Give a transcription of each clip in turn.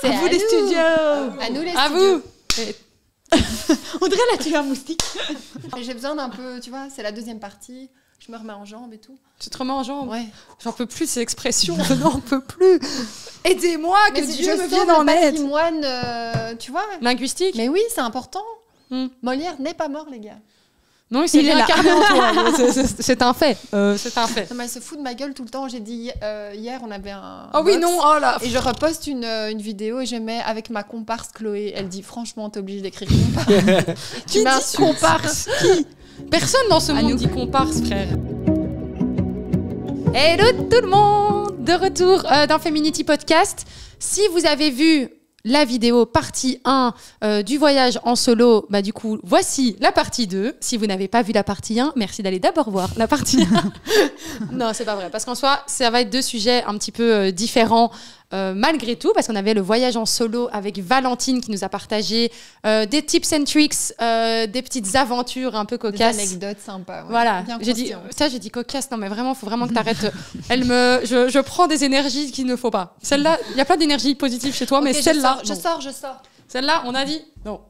C'est à vous les studios. À nous les À studios. vous. On dirait là, tu es un moustique. Mais j'ai besoin d'un peu, tu vois, c'est la deuxième partie. Je me remets en jambes et tout. Tu te remets en jambe. Ouais. J'en peux plus de ces expressions. Je n'en peux plus. Aidez-moi, que Mais Dieu je me sors vienne le en aide. patrimoine, tu vois. Linguistique. Mais oui, c'est important. Hmm. Molière n'est pas mort, les gars. Non, il s'est Il est là. réincarné en toi. C'est un fait. C'est un fait. Non, mais elle se fout de ma gueule tout le temps. J'ai dit hier, on avait un. Oh oui, box, non, oh là. Et je reposte une vidéo et je mets avec ma comparse Chloé. Elle dit franchement, t'es obligée d'écrire comparse. Qui dit comparse? Qui? Personne dans ce monde dit comparse, frère. Hello tout le monde, de retour dans Feminity Podcast. Si vous avez vu la vidéo partie 1 du voyage en solo, bah du coup, voici la partie 2. Si vous n'avez pas vu la partie 1, merci d'aller d'abord voir la partie 1. Non, c'est pas vrai, parce qu'en soi, ça va être deux sujets un petit peu différents malgré tout, parce qu'on avait le voyage en solo avec Valentine qui nous a partagé des tips and tricks, des petites aventures un peu cocasses. Des anecdotes sympas. Ouais. Voilà, Bien j'ai dit conscient. cocasse, non mais vraiment, faut vraiment que t'arrêtes. Je prends des énergies qu'il ne faut pas. Celle-là, il y a plein d'énergie positive chez toi, mais Ok, celle-là, je sors. celle-là, on a dit non.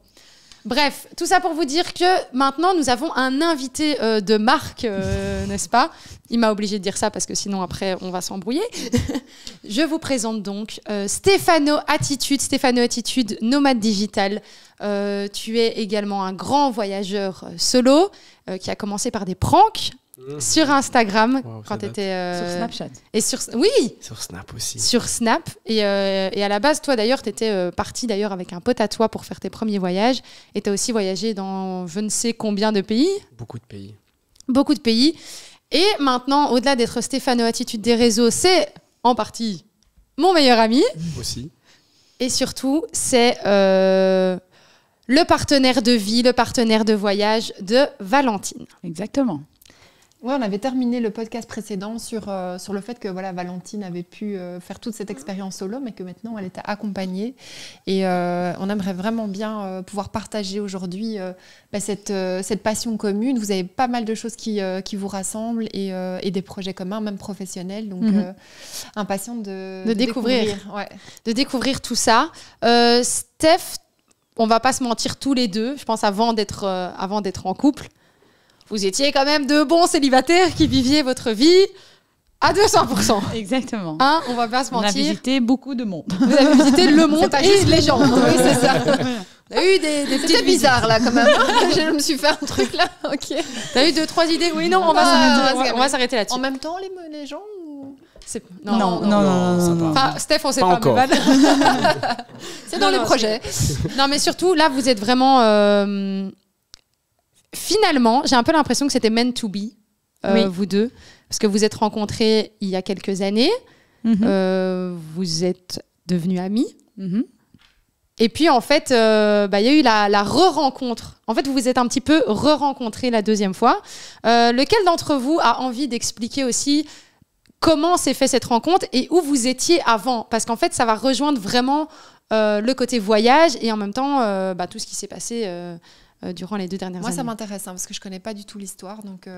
Bref, tout ça pour vous dire que maintenant, nous avons un invité de marque, n'est-ce pas? Il m'a obligé de dire ça parce que sinon, après, on va s'embrouiller. Je vous présente donc Stéphano Attitude, nomade digital. Tu es également un grand voyageur solo qui a commencé par des pranks sur Instagram quand tu étais... Sur Snapchat. Et oui, sur Snap aussi. sur Snap. Et à la base, toi d'ailleurs, tu étais parti d'ailleurs avec un pote à toi pour faire tes premiers voyages. Et tu as aussi voyagé dans je ne sais combien de pays. Beaucoup de pays. Beaucoup de pays. Et maintenant, au-delà d'être Stéphano Attitude des réseaux, c'est en partie mon meilleur ami. Aussi. Et surtout, c'est le partenaire de vie, le partenaire de voyage de Valentine. Exactement. Ouais, on avait terminé le podcast précédent sur le fait que voilà, Valentine avait pu faire toute cette expérience solo, mais que maintenant elle était accompagnée. Et on aimerait vraiment bien pouvoir partager aujourd'hui cette passion commune. Vous avez pas mal de choses qui vous rassemblent et des projets communs, même professionnels. Donc, impatiente de découvrir. Ouais. De découvrir tout ça. Steph, on va pas se mentir tous les deux, je pense avant d'être en couple, vous étiez quand même de bons célibataires qui viviez votre vie à 200%. Exactement. Hein, on va pas se On a mentir. visité beaucoup de monde. Vous avez visité le monde pas et juste les gens. Oui, c'est ça. T'as eu des C'était petites bizarre là quand même. Je me suis fait un truc là. Ok. T'as eu 2-3 idées. Oui, non, on va s'arrêter là-dessus. En même temps, les gens ou... Non. Enfin, Steph, on sait Pas pas. encore. Mais C'est dans les projets. Non, mais surtout, là, vous êtes vraiment... Finalement, j'ai un peu l'impression que c'était meant to be, vous deux. Parce que vous êtes rencontrés il y a quelques années. Vous êtes devenus amis. Et puis, en fait, il y a eu la re-rencontre. En fait, vous vous êtes un petit peu re-rencontrés la deuxième fois. Lequel d'entre vous a envie d'expliquer aussi comment s'est fait cette rencontre et où vous étiez avant? Parce qu'en fait, ça va rejoindre vraiment le côté voyage et en même temps tout ce qui s'est passé durant les 2 dernières années. Moi, ça m'intéresse parce que je connais pas du tout l'histoire. Donc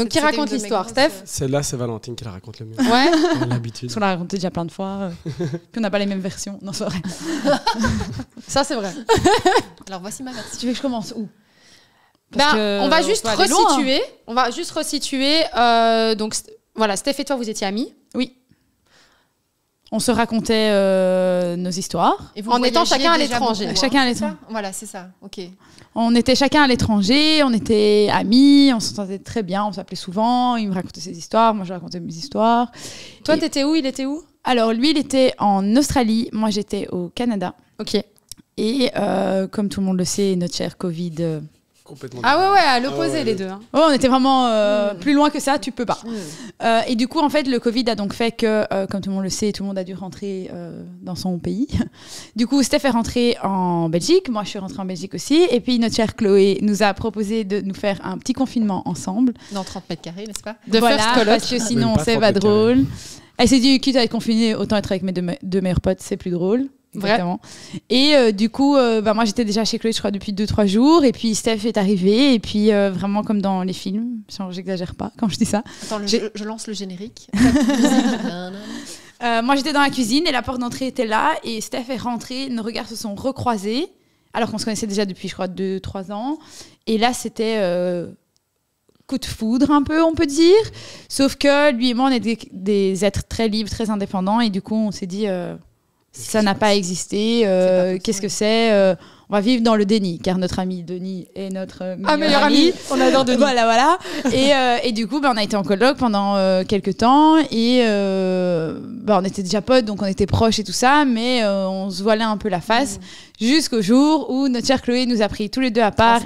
qui raconte l'histoire, Steph? Celle-là, c'est Valentine qui la raconte le mieux. Ouais. On a l'habitude. Parce qu'on l'a raconté déjà plein de fois. Puis on n'a pas les mêmes versions. Non, c'est vrai. Ça, c'est vrai. Alors, voici ma version. Tu veux que je commence où? On va juste peut aller loin. resituer. On va juste resituer. Donc, voilà, Steph et toi, vous étiez amis. Oui. On se racontait nos histoires. Et vous En étant voyagiez chacun à déjà l'étranger. beaucoup, Chacun à c'est l'étranger. ça Voilà, c'est ça. Ok. On était chacun à l'étranger, on était amis, on s'entendait très bien, on s'appelait souvent, il me racontait ses histoires, moi je racontais mes histoires. Toi, Et- t'étais où? Il était où? Alors lui, il était en Australie, moi j'étais au Canada. Ok. Et comme tout le monde le sait, notre cher Covid... Complètement. Ah ouais, à l'opposé, Ah ouais, les deux. Hein. Oh, on était vraiment plus loin que ça, tu peux pas. Et du coup, en fait, le Covid a donc fait que, comme tout le monde le sait, tout le monde a dû rentrer dans son pays. Du coup, Steph est rentrée en Belgique, moi je suis rentrée en Belgique aussi. Et puis notre chère Chloé nous a proposé de nous faire un petit confinement ensemble. Dans 30 mètres carrés, n'est-ce pas? De voilà, first coloc. parce que sinon Même pas c'est 30 pas mètres drôle. Elle s'est dit, quitte à être confinée, autant être avec mes deux meilleurs potes, c'est plus drôle. Exactement. Et du coup, moi j'étais déjà chez Chloé, je crois, depuis 2-3 jours. Et puis Steph est arrivée. Et puis vraiment comme dans les films, j'exagère pas quand je dis ça. Attends, je lance le générique. Moi, j'étais dans la cuisine et la porte d'entrée était là. Et Steph est rentrée, nos regards se sont recroisés. Alors qu'on se connaissait déjà depuis, je crois, 2-3 ans. Et là, c'était coup de foudre, un peu, on peut dire. Sauf que lui et moi, on est des êtres très libres, très indépendants. Et du coup, on s'est dit, ça n'a pas existé. Qu'est-ce que c'est on va vivre dans le déni, car notre ami Denis est notre meilleur ami. On adore Denis. Voilà. Et du coup, on a été en coloc pendant quelques temps. Et on était déjà potes, donc on était proches et tout ça. Mais on se voilait un peu la face. Jusqu'au jour où notre chère Chloé nous a pris tous les deux à part.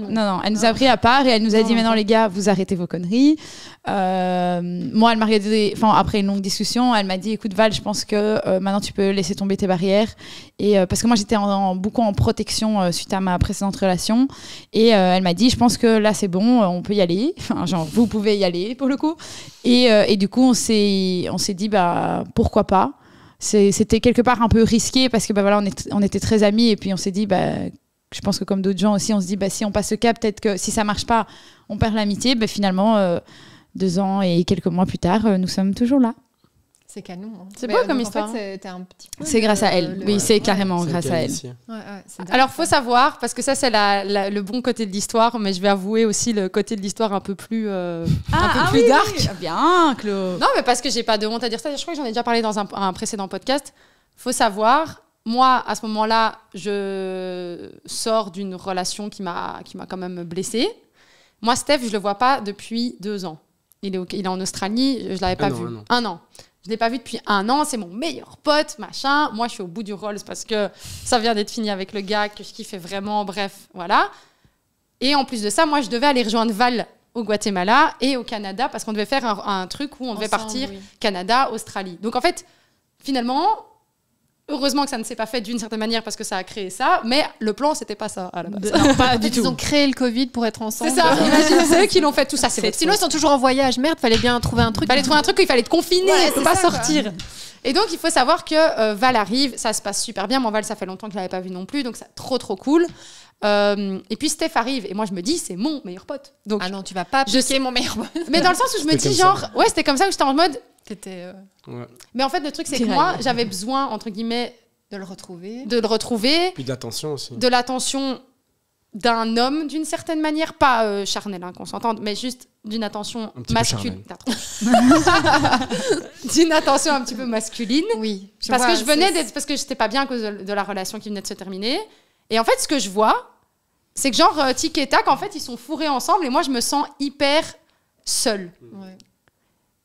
Non, elle nous a pris à part et elle nous a dit maintenant les gars, vous arrêtez vos conneries. Moi, elle m'a regardé, après une longue discussion, elle m'a dit écoute Val, je pense que maintenant tu peux laisser tomber tes barrières. Et parce que moi j'étais beaucoup en protection suite à ma précédente relation. Et elle m'a dit je pense que là c'est bon, on peut y aller. Vous pouvez y aller pour le coup. Et du coup on s'est dit pourquoi pas. C'était quelque part un peu risqué parce que on était très amis et puis on s'est dit je pense que comme d'autres gens aussi on se dit si on passe le cap, peut-être que si ça marche pas on perd l'amitié. Finalement 2 ans et quelques mois plus tard nous sommes toujours là. C'est canon. Hein. C'est beau comme histoire. En fait, c'était un petit peu c'est grâce à elle. Oui, c'est carrément grâce à elle. Alors, faut savoir, parce que ça, c'est le bon côté de l'histoire, mais je vais avouer aussi le côté de l'histoire un peu plus, dark. Oui. Bien, Claude. Non, mais parce que j'ai pas de honte à dire ça. Je crois que j'en ai déjà parlé dans un précédent podcast. Faut savoir, moi, à ce moment-là, je sors d'une relation qui m'a quand même blessée. Moi, Steph, je le vois pas depuis 2 ans. Il est en Australie, je l'avais pas vu. 1 an. Je ne l'ai pas vu depuis 1 an, c'est mon meilleur pote, machin. Moi, je suis au bout du rôle parce que ça vient d'être fini avec le gars que je kiffais vraiment, bref, voilà. Et en plus de ça, moi, je devais aller rejoindre Val au Guatemala et au Canada parce qu'on devait faire un truc où on devait partir Canada, Australie. Donc, en fait, finalement, heureusement que ça ne s'est pas fait d'une certaine manière parce que ça a créé ça, mais le plan, c'était pas ça à la base. Non, pas du tout. Ils ont créé le Covid pour être ensemble. C'est ça, imagine, c'est eux qui l'ont fait tout ça. Sinon, ils sont toujours en voyage. Merde, fallait bien trouver un truc. Fallait trouver un truc où il fallait te confiner, ouais, il faut pas ça, sortir. Quoi. Et donc, il faut savoir que Val arrive, ça se passe super bien. Moi, Val, ça fait longtemps que je l'avais pas vu non plus, donc c'est trop cool. Et puis Steph arrive, et moi je me dis, c'est mon meilleur pote. Donc, non, tu vas pas piquer mon meilleur pote. Mais dans le sens où je me dis, ouais, c'était comme ça où j'étais en mode. Ouais. Mais en fait, le truc, c'est que moi, j'avais besoin, entre guillemets, de le retrouver. Puis d'attention aussi. De l'attention d'un homme, d'une certaine manière, pas charnelle, qu'on s'entende, mais juste d'une attention masculine. D'une attention un petit peu masculine. Oui. Parce que j'étais pas bien à cause de la relation qui venait de se terminer. Et en fait, ce que je vois, c'est que genre, tic et tac, en fait, ils sont fourrés ensemble et moi, je me sens hyper seule. Ouais.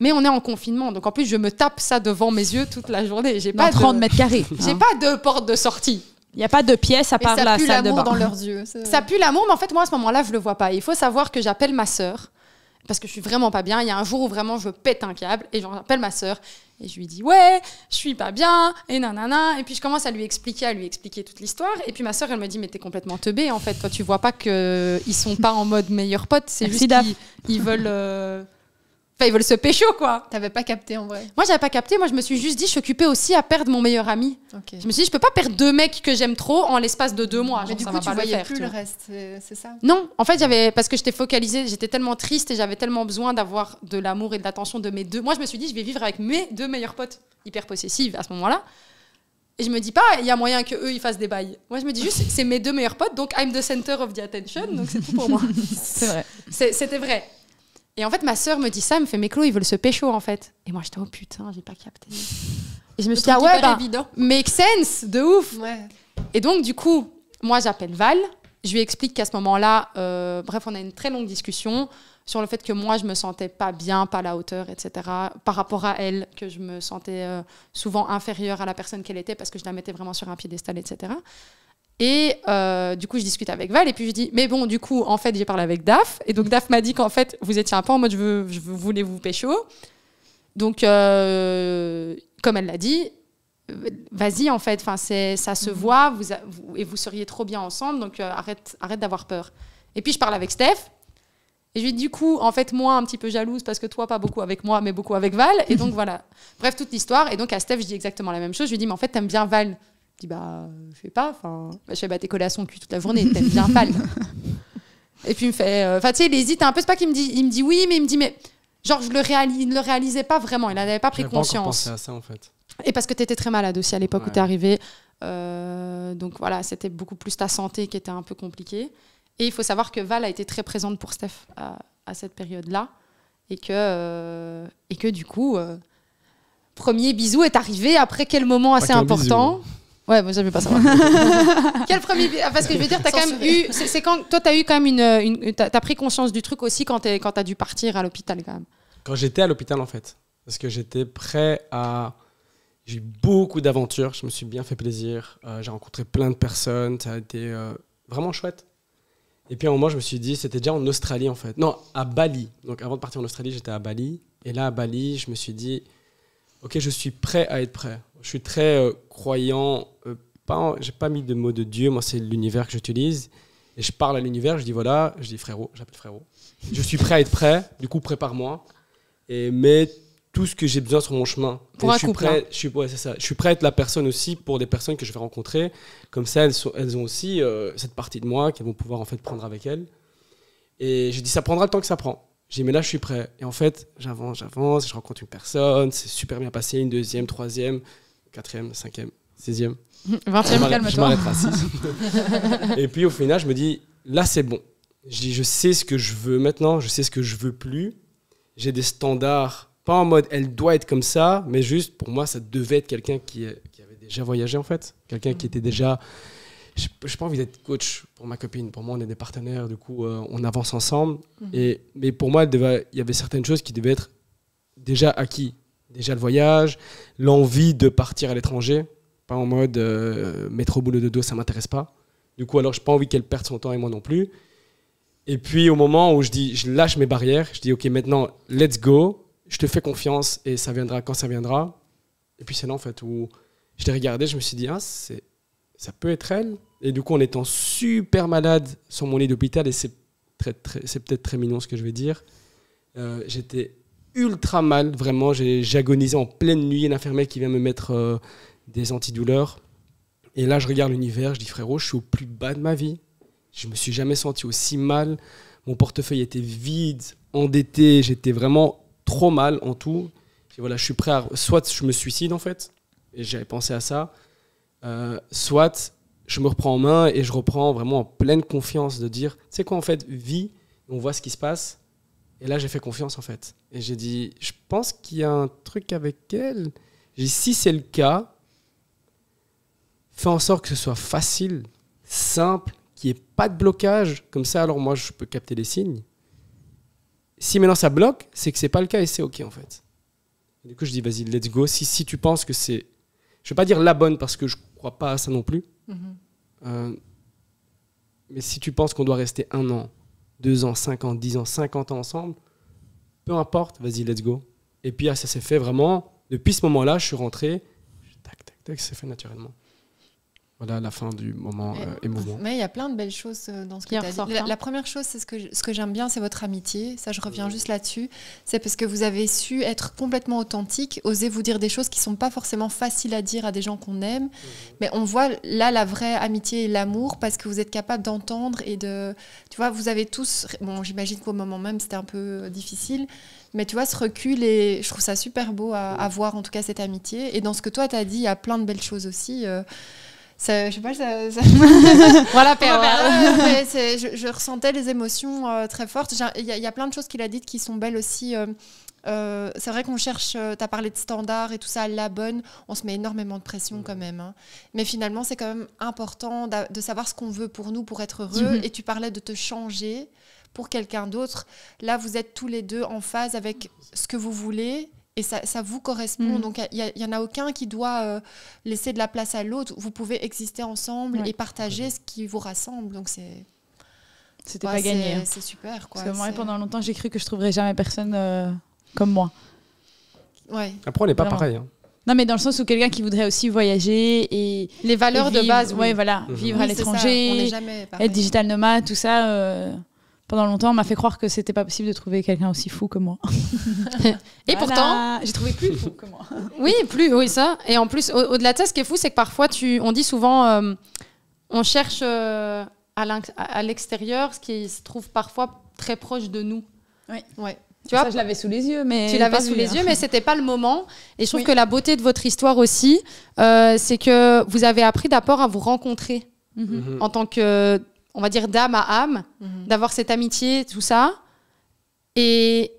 Mais on est en confinement, donc en plus, je me tape ça devant mes yeux toute la journée. J'ai pas 30 mètres carrés. J'ai pas de porte de sortie. Il n'y a pas de pièce à part la salle de bain. Ça pue l'amour dans leurs yeux. Ça pue l'amour, mais en fait, moi, à ce moment-là, je le vois pas. Il faut savoir que j'appelle ma sœur, parce que je suis vraiment pas bien. Il y a un jour où vraiment, je pète un câble, et j'appelle ma sœur, et je lui dis, ouais, je suis pas bien, et nanana. Et puis, je commence à lui expliquer toute l'histoire. Et puis, ma sœur, elle me dit, mais t'es complètement teubée, en fait. Toi, tu vois pas qu'ils sont pas en mode meilleur pote, c'est juste qu'ils veulent... Enfin, ils veulent se pécho, quoi. T'avais pas capté, en vrai. Moi, j'avais pas capté. Moi, je me suis juste dit, je suis occupée aussi à perdre mon meilleur ami. Okay. Je me suis dit, je peux pas perdre 2 mecs que j'aime trop en l'espace de 2 mois. Mais du coup, tu voyais plus le reste, c'est ça? Non, en fait, parce que j'étais focalisée, j'étais tellement triste et j'avais tellement besoin d'avoir de l'amour et de l'attention de mes 2. Moi, je me suis dit, je vais vivre avec mes 2 meilleurs potes, hyper possessives à ce moment-là. Et je me dis pas, il y a moyen qu'eux, ils fassent des bails. Moi, je me dis juste, c'est mes 2 meilleurs potes, donc I'm the center of the attention, donc c'est tout pour moi. C'est vrai. C'était vrai. Et en fait, ma sœur me dit ça, elle me fait, mais Chloé, ils veulent se pécho, en fait. Et moi, j'étais, oh putain, j'ai pas capté. Et je me suis dit, make sense, de ouf. Ouais. Et donc, du coup, moi, j'appelle Val. Je lui explique qu'à ce moment-là, bref, on a une très longue discussion sur le fait que moi, je me sentais pas bien, pas à la hauteur, etc. Par rapport à elle, que je me sentais souvent inférieure à la personne qu'elle était parce que je la mettais vraiment sur un piédestal, etc. Et du coup, je discute avec Val et puis je dis, mais bon, du coup, en fait, j'ai parlé avec Daph. Et donc, Daph m'a dit qu'en fait, vous étiez un peu en mode, voulez vous pécho. Donc, comme elle l'a dit, vas-y, en fait, ça se voit et vous seriez trop bien ensemble. Donc, arrête d'avoir peur. Et puis, je parle avec Steph. Et je lui dis, du coup, en fait, moi, un petit peu jalouse parce que toi, pas beaucoup avec moi, mais beaucoup avec Val. Et donc, voilà. Bref, toute l'histoire. Et donc, à Steph, je dis exactement la même chose. Je lui dis, mais en fait, t'aimes bien Val. Je dis, je sais pas, je fais, t'es collé à son cul toute la journée, t'aimes bien Val. Et puis il me fait, tu sais, il hésite un peu, c'est pas qu'il me dit, il me dit oui, mais il me dit, mais genre, je le réalisais pas vraiment, il n'avait pas pris conscience. Pas pensé à ça, en fait. Et parce que tu étais très malade aussi à l'époque où tu es arrivé. Donc voilà, c'était beaucoup plus ta santé qui était un peu compliquée. Et il faut savoir que Val a été très présente pour Steph à cette période-là. Et que du coup, premier bisou est arrivé après quel moment assez important. Bisou. Ouais, moi, j'avais pas savoir. Quel premier bisou? Parce que je veux dire, t'as quand même eu. C'est quand toi, t'as eu quand même t'as pris conscience du truc aussi quand t'as dû partir à l'hôpital quand même. Quand j'étais à l'hôpital en fait, parce que j'étais prêt à. J'ai eu beaucoup d'aventures, je me suis bien fait plaisir, j'ai rencontré plein de personnes, ça a été vraiment chouette. Et puis à un moment, je me suis dit, c'était déjà en Australie en fait. Non, à Bali. Donc avant de partir en Australie, j'étais à Bali. Et là, à Bali, je me suis dit, ok, je suis prêt à être prêt. Je suis très croyant. J'ai pas mis de mot de Dieu, moi c'est l'univers que j'utilise. Et je parle à l'univers, je dis voilà, je dis frérot, j'appelle frérot. Je suis prêt à être prêt, du coup prépare-moi. Et mets tout ce que j'ai besoin sur mon chemin. Pour un couple. C'est ça. Je suis prêt à être la personne aussi pour des personnes que je vais rencontrer. Comme ça, elles ont aussi cette partie de moi qu'elles vont pouvoir en fait prendre avec elles. Et j'ai dit, ça prendra le temps que ça prend. J'ai dit, mais là, je suis prêt. Et en fait, j'avance, je rencontre une personne, c'est super bien passé, une deuxième, troisième, quatrième, cinquième, 6e. 20e, calme-toi. Je m'arrêterai à 6. Et puis au final, je me dis, là, c'est bon. Je dis, je sais ce que je veux maintenant, je sais ce que je veux plus. J'ai des standards. Pas en mode, elle doit être comme ça, mais juste, pour moi, ça devait être quelqu'un qui avait déjà voyagé, en fait. Quelqu'un qui était déjà... Je n'ai pas envie d'être coach pour ma copine. Pour moi, on est des partenaires, du coup, on avance ensemble. Mais pour moi, il y avait certaines choses qui devaient être déjà acquis. Déjà le voyage, l'envie de partir à l'étranger. Pas en mode, mettre au boulot de dos, ça ne m'intéresse pas. Du coup, alors, je n'ai pas envie qu'elle perde son temps et moi non plus. Et puis, au moment où je lâche mes barrières, je dis, OK, maintenant, let's go. Je te fais confiance et ça viendra quand ça viendra. Et puis c'est là en fait où je l'ai regardé, je me suis dit, ça peut être elle. Et du coup, en étant super malade sur mon lit d'hôpital, et c'est peut-être très mignon ce que je vais dire, j'étais ultra mal, vraiment. J'agonisais en pleine nuit, une infirmière qui vient me mettre des antidouleurs. Et là, je regarde l'univers, je dis, frérot, je suis au plus bas de ma vie. Je me suis jamais senti aussi mal. Mon portefeuille était vide, endetté, j'étais vraiment trop mal en tout. Et voilà, je suis prêt à... Soit je me suicide en fait, et j'avais pensé à ça, soit je me reprends en main et je reprends vraiment en pleine confiance de dire, tu sais quoi en fait, vis, on voit ce qui se passe. Et là j'ai fait confiance en fait. Et j'ai dit, je pense qu'il y a un truc avec elle. J'ai dit, si c'est le cas, fais en sorte que ce soit facile, simple, qu'il n'y ait pas de blocage. Comme ça, alors moi je peux capter les signes. Si maintenant ça bloque, c'est que c'est pas le cas et c'est OK en fait. Et du coup, je dis vas-y, let's go. Si tu penses que c'est... Je vais pas dire la bonne parce que je crois pas à ça non plus. Mais si tu penses qu'on doit rester 1 an, 2 ans, 5 ans, 10 ans, 50 ans ensemble, peu importe, vas-y, let's go. Et puis ça s'est fait vraiment. Depuis ce moment-là, je suis rentré. Tac, tac, tac, ça s'est fait naturellement. Voilà la fin du moment émouvant. Mais il y a plein de belles choses dans ce que tu as dit. La première chose, c'est ce que j'aime bien, c'est votre amitié. Ça, je reviens juste là-dessus. C'est parce que vous avez su être complètement authentique, oser vous dire des choses qui ne sont pas forcément faciles à dire à des gens qu'on aime. Mais on voit là la vraie amitié et l'amour parce que vous êtes capable d'entendre et de... Tu vois, vous avez tous... Bon, j'imagine qu'au moment même, c'était un peu difficile. Mais tu vois, ce recul, et je trouve ça super beau à voir, en tout cas, cette amitié. Et dans ce que toi, tu as dit, il y a plein de belles choses aussi. Je sais pas, voilà, je ressentais les émotions très fortes. Il y a plein de choses qu'il a dites qui sont belles aussi. C'est vrai qu'on cherche, tu as parlé de standards et tout ça, la bonne, on se met énormément de pression quand même. Hein. Mais finalement, c'est quand même important de savoir ce qu'on veut pour nous, pour être heureux. Et tu parlais de te changer pour quelqu'un d'autre. Là, vous êtes tous les deux en phase avec ce que vous voulez. Et ça vous correspond. Donc, il n'y en a aucun qui doit laisser de la place à l'autre. Vous pouvez exister ensemble et partager ce qui vous rassemble. Donc, c'était pas gagné. C'est super. Quoi. Parce que moi, pendant longtemps, j'ai cru que je ne trouverais jamais personne comme moi. Ouais. Après, on n'est pas pareil. Hein. Non, mais dans le sens où quelqu'un qui voudrait aussi voyager et... Les valeurs de base, oui. Ouais, voilà. Vivre à l'étranger, être digital nomade, tout ça... Pendant longtemps, on m'a fait croire que c'était pas possible de trouver quelqu'un aussi fou que moi. Et pourtant, j'ai trouvé plus fou que moi. Oui, ça. Et en plus, au-delà de ça, ce qui est fou, c'est que parfois, on dit souvent, on cherche à l'extérieur ce qui se trouve parfois très proche de nous. Oui. Ouais. Tu vois, ça, je l'avais sous les yeux, mais tu l'avais sous les yeux, mais c'était pas le moment. Et je trouve que la beauté de votre histoire aussi, c'est que vous avez appris d'abord à vous rencontrer en tant que, on va dire, d'âme à âme, d'avoir cette amitié, tout ça. Et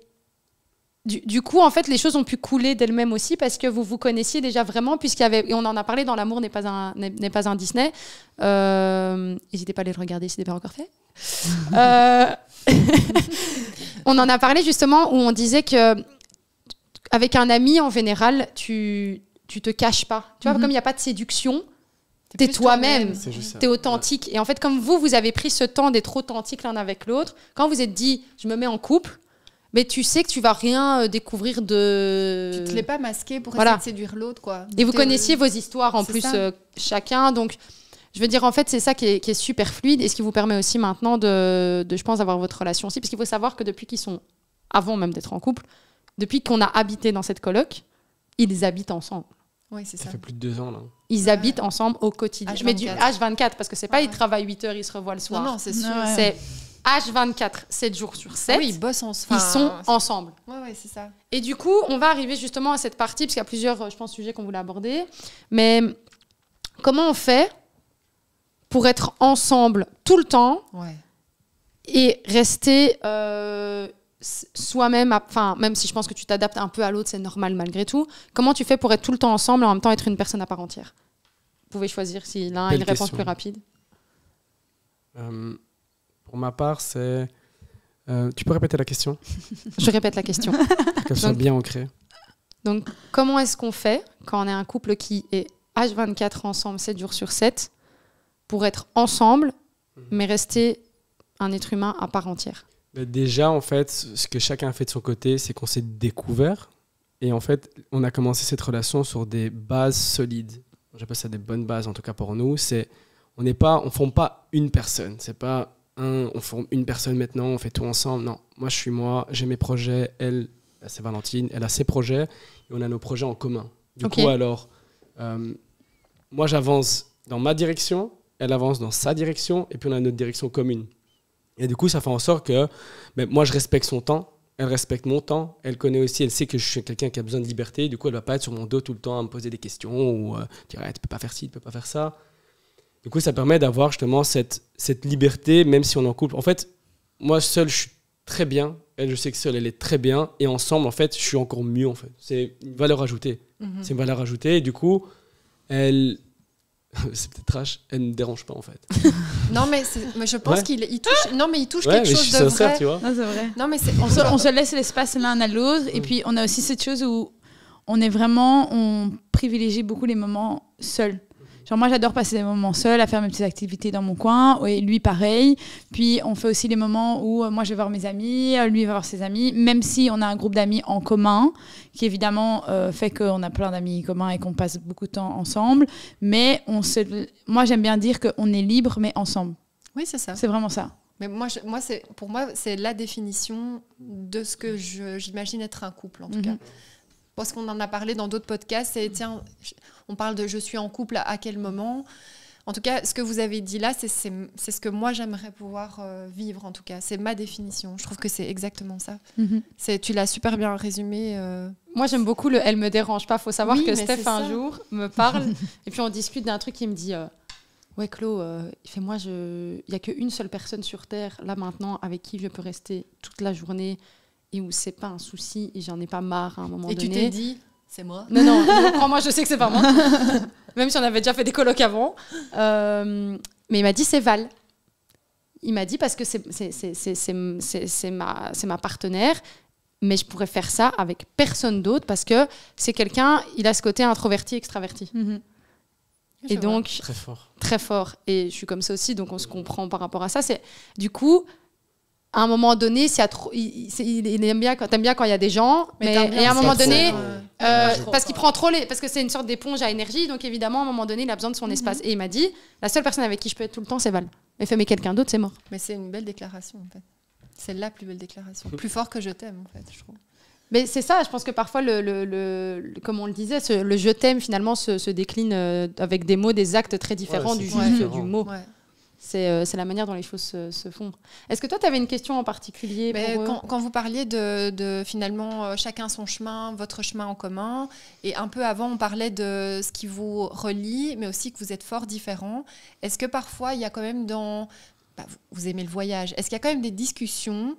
du coup, en fait, les choses ont pu couler d'elles-mêmes aussi parce que vous vous connaissiez déjà vraiment, puisqu'il y avait, et on en a parlé dans L'amour n'est pas un Disney. N'hésitez pas à aller le regarder si ce n'est pas encore fait. On en a parlé justement où on disait que avec un ami, en général, tu te caches pas. Tu vois, comme il n'y a pas de séduction, t'es toi-même, t'es authentique. Et en fait, comme vous avez pris ce temps d'être authentique l'un avec l'autre, quand vous êtes dit, je me mets en couple, mais tu sais que tu vas rien découvrir de... Tu te l'es pas masqué pour essayer de séduire l'autre, quoi. Et vous connaissiez vos histoires en plus chacun, donc je veux dire en fait c'est ça qui est super fluide et ce qui vous permet aussi maintenant de je pense avoir votre relation aussi, parce qu'il faut savoir que depuis qu'ils sont, avant même d'être en couple, depuis qu'on a habité dans cette coloc, ils habitent ensemble. Oui, c'est ça. Ça fait plus de 2 ans là. Ils habitent ensemble au quotidien. H24. Mais du H24 parce que c'est pas ils travaillent 8 heures, ils se revoient le soir. Non, c'est sûr. C'est H24, 7 jours sur 7. Oui, ils bossent ensemble. Ils sont ensemble. Oui, c'est ça. Et du coup, on va arriver justement à cette partie, parce qu'il y a plusieurs, je pense, sujets qu'on voulait aborder. Mais comment on fait pour être ensemble tout le temps et rester soi-même, enfin, même si je pense que tu t'adaptes un peu à l'autre, c'est normal malgré tout. Comment tu fais pour être tout le temps ensemble et en même temps être une personne à part entière? Vous pouvez choisir si l'un a une réponse plus rapide. Pour ma part, c'est... tu peux répéter la question? Je répète la question. Qu'elle soit bien ancrée. Donc, comment est-ce qu'on fait quand on est un couple qui est H24 ensemble, 7 jours sur 7, pour être ensemble, mais rester un être humain à part entière? Déjà, en fait, ce que chacun a fait de son côté, c'est qu'on s'est découvert. Et en fait, on a commencé cette relation sur des bases solides. J'appelle ça des bonnes bases, en tout cas pour nous. On ne forme pas une personne. C'est pas on forme une personne maintenant, on fait tout ensemble. Non, moi, je suis moi, j'ai mes projets. Elle, c'est Valentine, elle a ses projets. Et on a nos projets en commun. Du coup, alors, moi, j'avance dans ma direction, elle avance dans sa direction, et puis on a notre direction commune. Et du coup, ça fait en sorte que moi, je respecte son temps, elle respecte mon temps, elle connaît aussi, elle sait que je suis quelqu'un qui a besoin de liberté, du coup, elle ne va pas être sur mon dos tout le temps à me poser des questions ou dire tu ne peux pas faire ci, tu ne peux pas faire ça. Du coup, ça permet d'avoir justement cette liberté, même si on est en couple. En fait, moi, seul, je suis très bien. Elle, je sais que seule, elle est très bien. Et ensemble, en fait, je suis encore mieux, en fait. C'est une valeur ajoutée. C'est une valeur ajoutée. Et du coup, elle... c'est peut-être trash, elle ne me dérange pas, en fait. Non, mais je pense qu'il touche... Non, mais il touche quelque chose de sincère, vrai. Tu vois. Non, c'est vrai. Non, mais on se laisse l'espace l'un à l'autre. Et puis, on a aussi cette chose où on privilégie beaucoup les moments seuls. Genre moi j'adore passer des moments seuls à faire mes petites activités dans mon coin et lui pareil. Puis on fait aussi les moments où moi je vais voir mes amis, lui va voir ses amis, même si on a un groupe d'amis en commun qui évidemment fait qu'on a plein d'amis communs et qu'on passe beaucoup de temps ensemble, mais moi j'aime bien dire qu'on est libre mais ensemble. Oui, c'est ça. C'est vraiment ça. Mais pour moi c'est la définition de ce que j'imagine être un couple en tout cas. Parce qu'on en a parlé dans d'autres podcasts, tiens, on parle de je suis en couple à quel moment. En tout cas, ce que vous avez dit là, c'est ce que moi j'aimerais pouvoir vivre en tout cas. C'est ma définition. Je trouve que c'est exactement ça. Tu l'as super bien résumé. Moi j'aime beaucoup le « elle me dérange pas ». Il faut savoir que Steph un jour me parle et puis on discute d'un truc, il me dit ouais Chlo, il fait moi, il n'y a qu'une seule personne sur Terre là maintenant avec qui je peux rester toute la journée et où c'est pas un souci et j'en ai pas marre à un moment donné. Et tu t'es dit, c'est moi? Non, crois-moi, je sais que c'est pas moi. Même si on avait déjà fait des colocs avant. Mais il m'a dit, c'est Val. Il m'a dit, parce que c'est ma partenaire, mais je pourrais faire ça avec personne d'autre parce que c'est quelqu'un, il a ce côté introverti, extraverti. Et donc, très fort. Très fort. Et je suis comme ça aussi, donc on se comprend par rapport à ça. Du coup... À un moment donné, il aime bien t'aimes bien quand il y a des gens, et à un moment donné, parce qu'il prend trop parce que c'est une sorte d'éponge à énergie, donc évidemment, à un moment donné, il a besoin de son espace. Et il m'a dit, la seule personne avec qui je peux être tout le temps, c'est Val. Il fait, mais quelqu'un d'autre, c'est mort. Mais c'est une belle déclaration, en fait. C'est la plus belle déclaration. Plus fort que je t'aime, en fait, je trouve. Mais c'est ça, je pense que parfois, comme on le disait, le je t'aime, finalement, se décline avec des mots, des actes très différents du mot. Ouais. C'est la manière dont les choses se font. Est-ce que toi, tu avais une question en particulier quand vous parliez de finalement chacun son chemin, votre chemin en commun, et un peu avant, on parlait de ce qui vous relie, mais aussi que vous êtes fort différents. Est-ce que parfois, il y a quand même vous aimez le voyage. Est-ce qu'il y a quand même des discussions?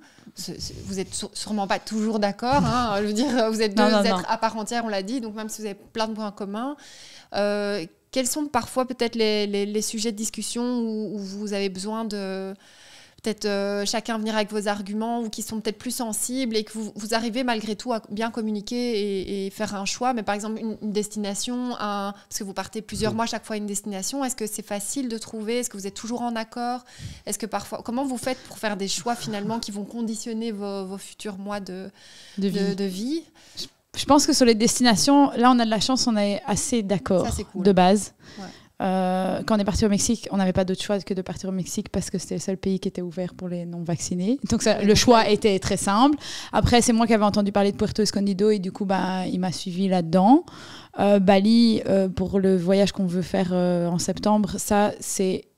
Vous n'êtes sûrement pas toujours d'accord. Hein, je veux dire, vous êtes deux êtres à part entière, on l'a dit. Donc même si vous avez plein de points communs, quels sont parfois peut-être les sujets de discussion où vous avez besoin de peut-être chacun venir avec vos arguments ou qui sont peut-être plus sensibles et que vous arrivez malgré tout à bien communiquer et faire un choix. Mais par exemple, une destination, parce que vous partez plusieurs mois chaque fois à une destination, est-ce que c'est facile de trouver? Est-ce que vous êtes toujours en accord? Est-ce que parfois, comment vous faites pour faire des choix finalement qui vont conditionner vos futurs mois de vie? Je pense que sur les destinations, là, on a de la chance, on est assez d'accord de base. Ouais. Quand on est parti au Mexique, on n'avait pas d'autre choix que de partir au Mexique parce que c'était le seul pays qui était ouvert pour les non-vaccinés. Donc le choix était très simple. Après, c'est moi qui avais entendu parler de Puerto Escondido et du coup, il m'a suivi là-dedans. Bali, pour le voyage qu'on veut faire en septembre,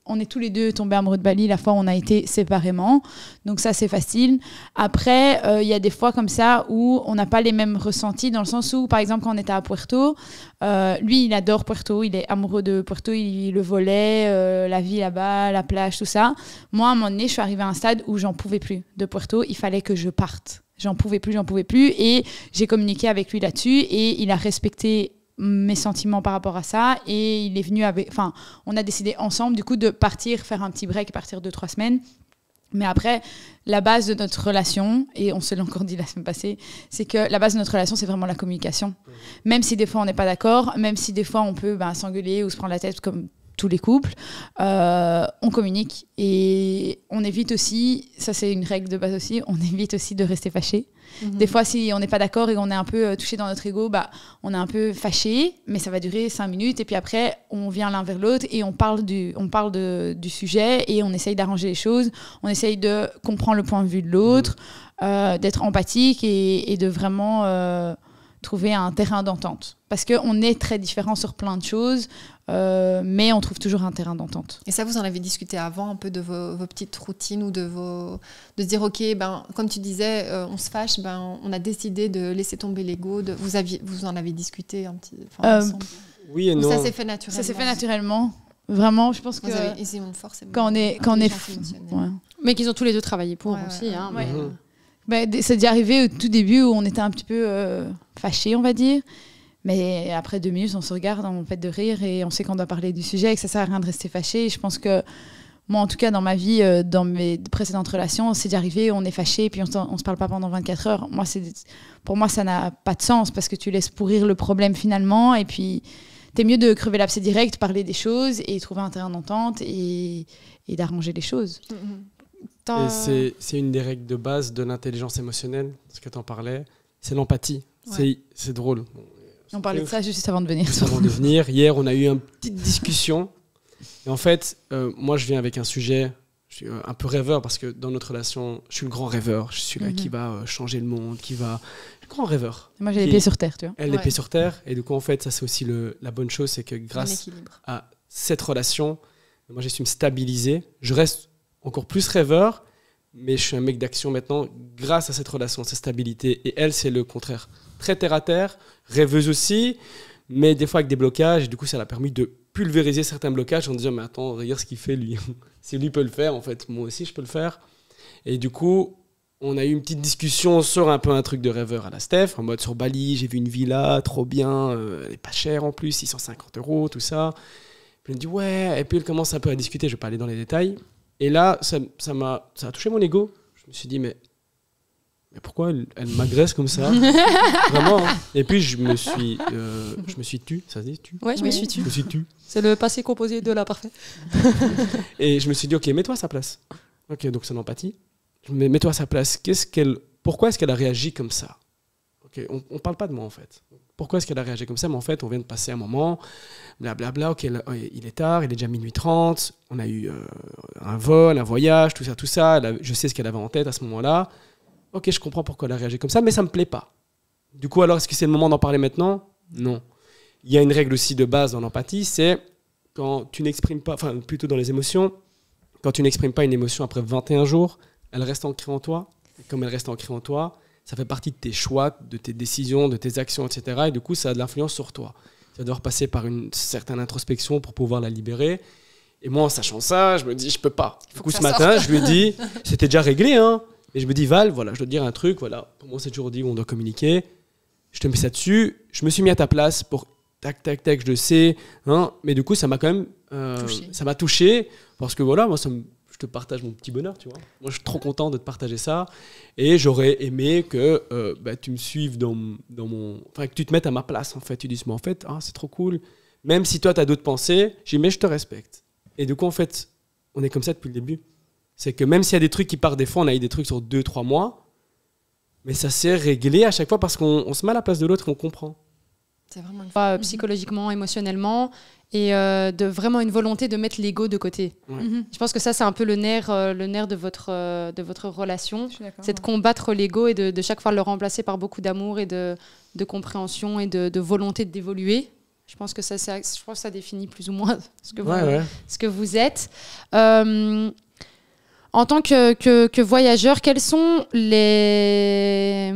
on est tous les deux tombés amoureux de Bali. La fois, on a été séparément. Donc ça, c'est facile. Après, il y a des fois comme ça où on n'a pas les mêmes ressentis dans le sens où, par exemple, quand on était à Puerto, lui, il adore Puerto. Il est amoureux de Puerto. Il le volait, la vie là-bas, la plage, tout ça. Moi, à un moment donné, je suis arrivée à un stade où j'en pouvais plus de Puerto. Il fallait que je parte. J'en pouvais plus. Et j'ai communiqué avec lui là-dessus et il a respecté mes sentiments par rapport à ça et il est venu on a décidé ensemble du coup de partir faire un petit break, partir 2-3 semaines. Mais après, la base de notre relation, et on se l'a encore dit la semaine passée, c'est que la base de notre relation, c'est vraiment la communication. Même si des fois on n'est pas d'accord, même si des fois on peut s'engueuler ou se prendre la tête comme tous les couples, on communique et on évite aussi, ça c'est une règle de base aussi, on évite aussi de rester fâché. Des fois, si on n'est pas d'accord et qu'on est un peu touché dans notre ego, on est un peu fâché, mais ça va durer 5 minutes et puis après, on vient l'un vers l'autre et on parle du sujet et on essaye d'arranger les choses, on essaye de comprendre le point de vue de l'autre, d'être empathique et de vraiment trouver un terrain d'entente. Parce qu'on est très différents sur plein de choses, mais on trouve toujours un terrain d'entente. Et ça, vous en avez discuté avant un peu de vos petites routines ou de se dire, ok, comme tu disais, on se fâche, on a décidé de laisser tomber l'ego. Vous en avez discuté un petit ensemble. Oui et non. Ça s'est fait naturellement. Ça s'est fait naturellement. Vraiment, je pense que quand on est ouais. Mais qu'ils ont tous les deux travaillé pour aussi. Hein, c'est déjà arrivé au tout début où on était un petit peu fâchés, on va dire. Mais après 2 minutes, on se regarde, on fait de rire et on sait qu'on doit parler du sujet et que ça sert à rien de rester fâché. Et je pense que moi, en tout cas, dans ma vie, dans mes précédentes relations, c'est déjà arrivé, on est fâché et puis on se parle pas pendant 24 heures. Pour moi, ça n'a pas de sens parce que tu laisses pourrir le problème finalement. Et puis, t'es mieux de crever l'abcès direct, parler des choses et trouver un terrain d'entente et d'arranger les choses. Et c'est une des règles de base de l'intelligence émotionnelle, ce que tu en parlais, c'est l'empathie. Ouais. C'est drôle. On parlait de ça juste avant de venir. Hier, on a eu une petite discussion. Et en fait, moi, je viens avec un sujet, je suis un peu rêveur parce que dans notre relation, je suis le grand rêveur. Je suis là qui va changer le monde, le grand rêveur. Moi, j'ai les pieds sur terre, tu vois. Elle les pieds sur terre. Et du coup, en fait, ça, c'est aussi la bonne chose, c'est que grâce à cette relation, moi, j'ai su me stabiliser. Je reste encore plus rêveur, mais je suis un mec d'action maintenant grâce à cette relation, cette stabilité. Et elle, c'est le contraire. Très terre à terre, rêveuse aussi, mais des fois avec des blocages. Et du coup, ça l'a permis de pulvériser certains blocages en disant, mais attends, regarde ce qu'il fait lui. Si lui peut le faire, en fait, moi aussi, je peux le faire. Et du coup, on a eu une petite discussion sur un peu un truc de rêveur à la Steph, en mode sur Bali, j'ai vu une villa, trop bien, elle n'est pas chère en plus, 650 €, tout ça. Puis elle me dit, ouais, et puis elle commence un peu à discuter, je ne vais pas aller dans les détails. Et là, ça a touché mon ego. Je me suis dit, mais pourquoi elle m'agresse comme ça? Vraiment. Hein. Et puis, je me suis tu. Ça se dit, tu? Ouais, je me suis tu. Je me suis tu. C'est le passé composé de l'imparfait. Et je me suis dit, ok, mets-toi à sa place. Ok, donc c'est l'empathie. Mets-toi à sa place. Pourquoi est-ce qu'elle a réagi comme ça? Okay, on ne parle pas de moi, en fait. Pourquoi est-ce qu'elle a réagi comme ça? Mais en fait, on vient de passer un moment, blablabla, ok, il est tard, il est déjà 00h30, on a eu un vol, un voyage, tout ça. Je sais ce qu'elle avait en tête à ce moment-là. Ok, je comprends pourquoi elle a réagi comme ça, mais ça ne me plaît pas. Du coup, alors, est-ce que c'est le moment d'en parler maintenant? Non. Il y a une règle aussi de base dans l'empathie, c'est quand tu n'exprimes pas, enfin, plutôt dans les émotions, quand tu n'exprimes pas une émotion après 21 jours, elle reste ancrée en toi. Et comme elle reste ancrée en toi, ça fait partie de tes choix, de tes décisions, de tes actions, etc. Et du coup, ça a de l'influence sur toi. Tu vas devoir passer par une certaine introspection pour pouvoir la libérer. Et moi, en sachant ça, je me dis, je peux pas. Du coup, ce matin, je lui ai dit, c'était déjà réglé, hein. Et je me dis, Val, voilà, je dois te dire un truc, voilà. Pour moi, c'est toujours dit, on doit communiquer. Je te mets ça dessus. Je me suis mis à ta place pour tac, tac, tac, je le sais. Hein. Mais du coup, ça m'a quand même ça m'a touché. Parce que voilà, moi, je te partage mon petit bonheur, tu vois. Moi, je suis trop content de te partager ça. Et j'aurais aimé que tu me suives dans mon... Enfin, que tu te mettes à ma place, en fait. Tu dises, mais en fait, c'est trop cool. Même si toi, tu as d'autres pensées, j'ai dit, mais je te respecte. Et du coup, en fait, on est comme ça depuis le début. C'est que même s'il y a des trucs qui partent des fois, on a eu des trucs sur 2-3 mois, mais ça s'est réglé à chaque fois parce qu'on se met à la place de l'autre et on comprend. C'est vraiment une psychologiquement, émotionnellement, et de vraiment une volonté de mettre l'ego de côté. Ouais. Je pense que ça, c'est un peu le nerf de votre relation. C'est de combattre l'ego et de chaque fois le remplacer par beaucoup d'amour et de compréhension et de volonté d'évoluer. Je pense que ça définit plus ou moins ce que vous êtes. En tant que voyageur, quelles sont les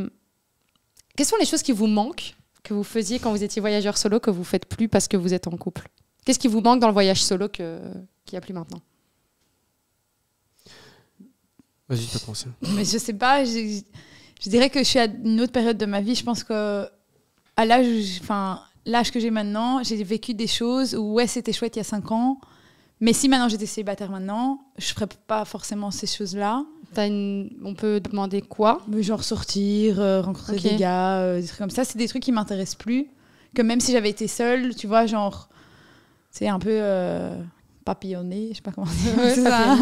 choses qui vous manquent, que vous faisiez quand vous étiez voyageur solo, que vous ne faites plus parce que vous êtes en couple? Qu'est-ce qui vous manque dans le voyage solo qu'il n'y a plus maintenant? Vas-y, tu peux penser. Mais je sais pas, je dirais que je suis à une autre période de ma vie. Je pense que à l'âge que j'ai maintenant, j'ai vécu des choses où c'était chouette il y a 5 ans. Mais si maintenant j'étais célibataire maintenant, je ferais pas forcément ces choses-là. On peut demander quoi? Genre sortir, rencontrer des gars, des trucs comme ça. C'est des trucs qui m'intéressent plus. Que même si j'avais été seule, tu vois, genre, c'est un peu papillonner, je sais pas comment dire. Ça.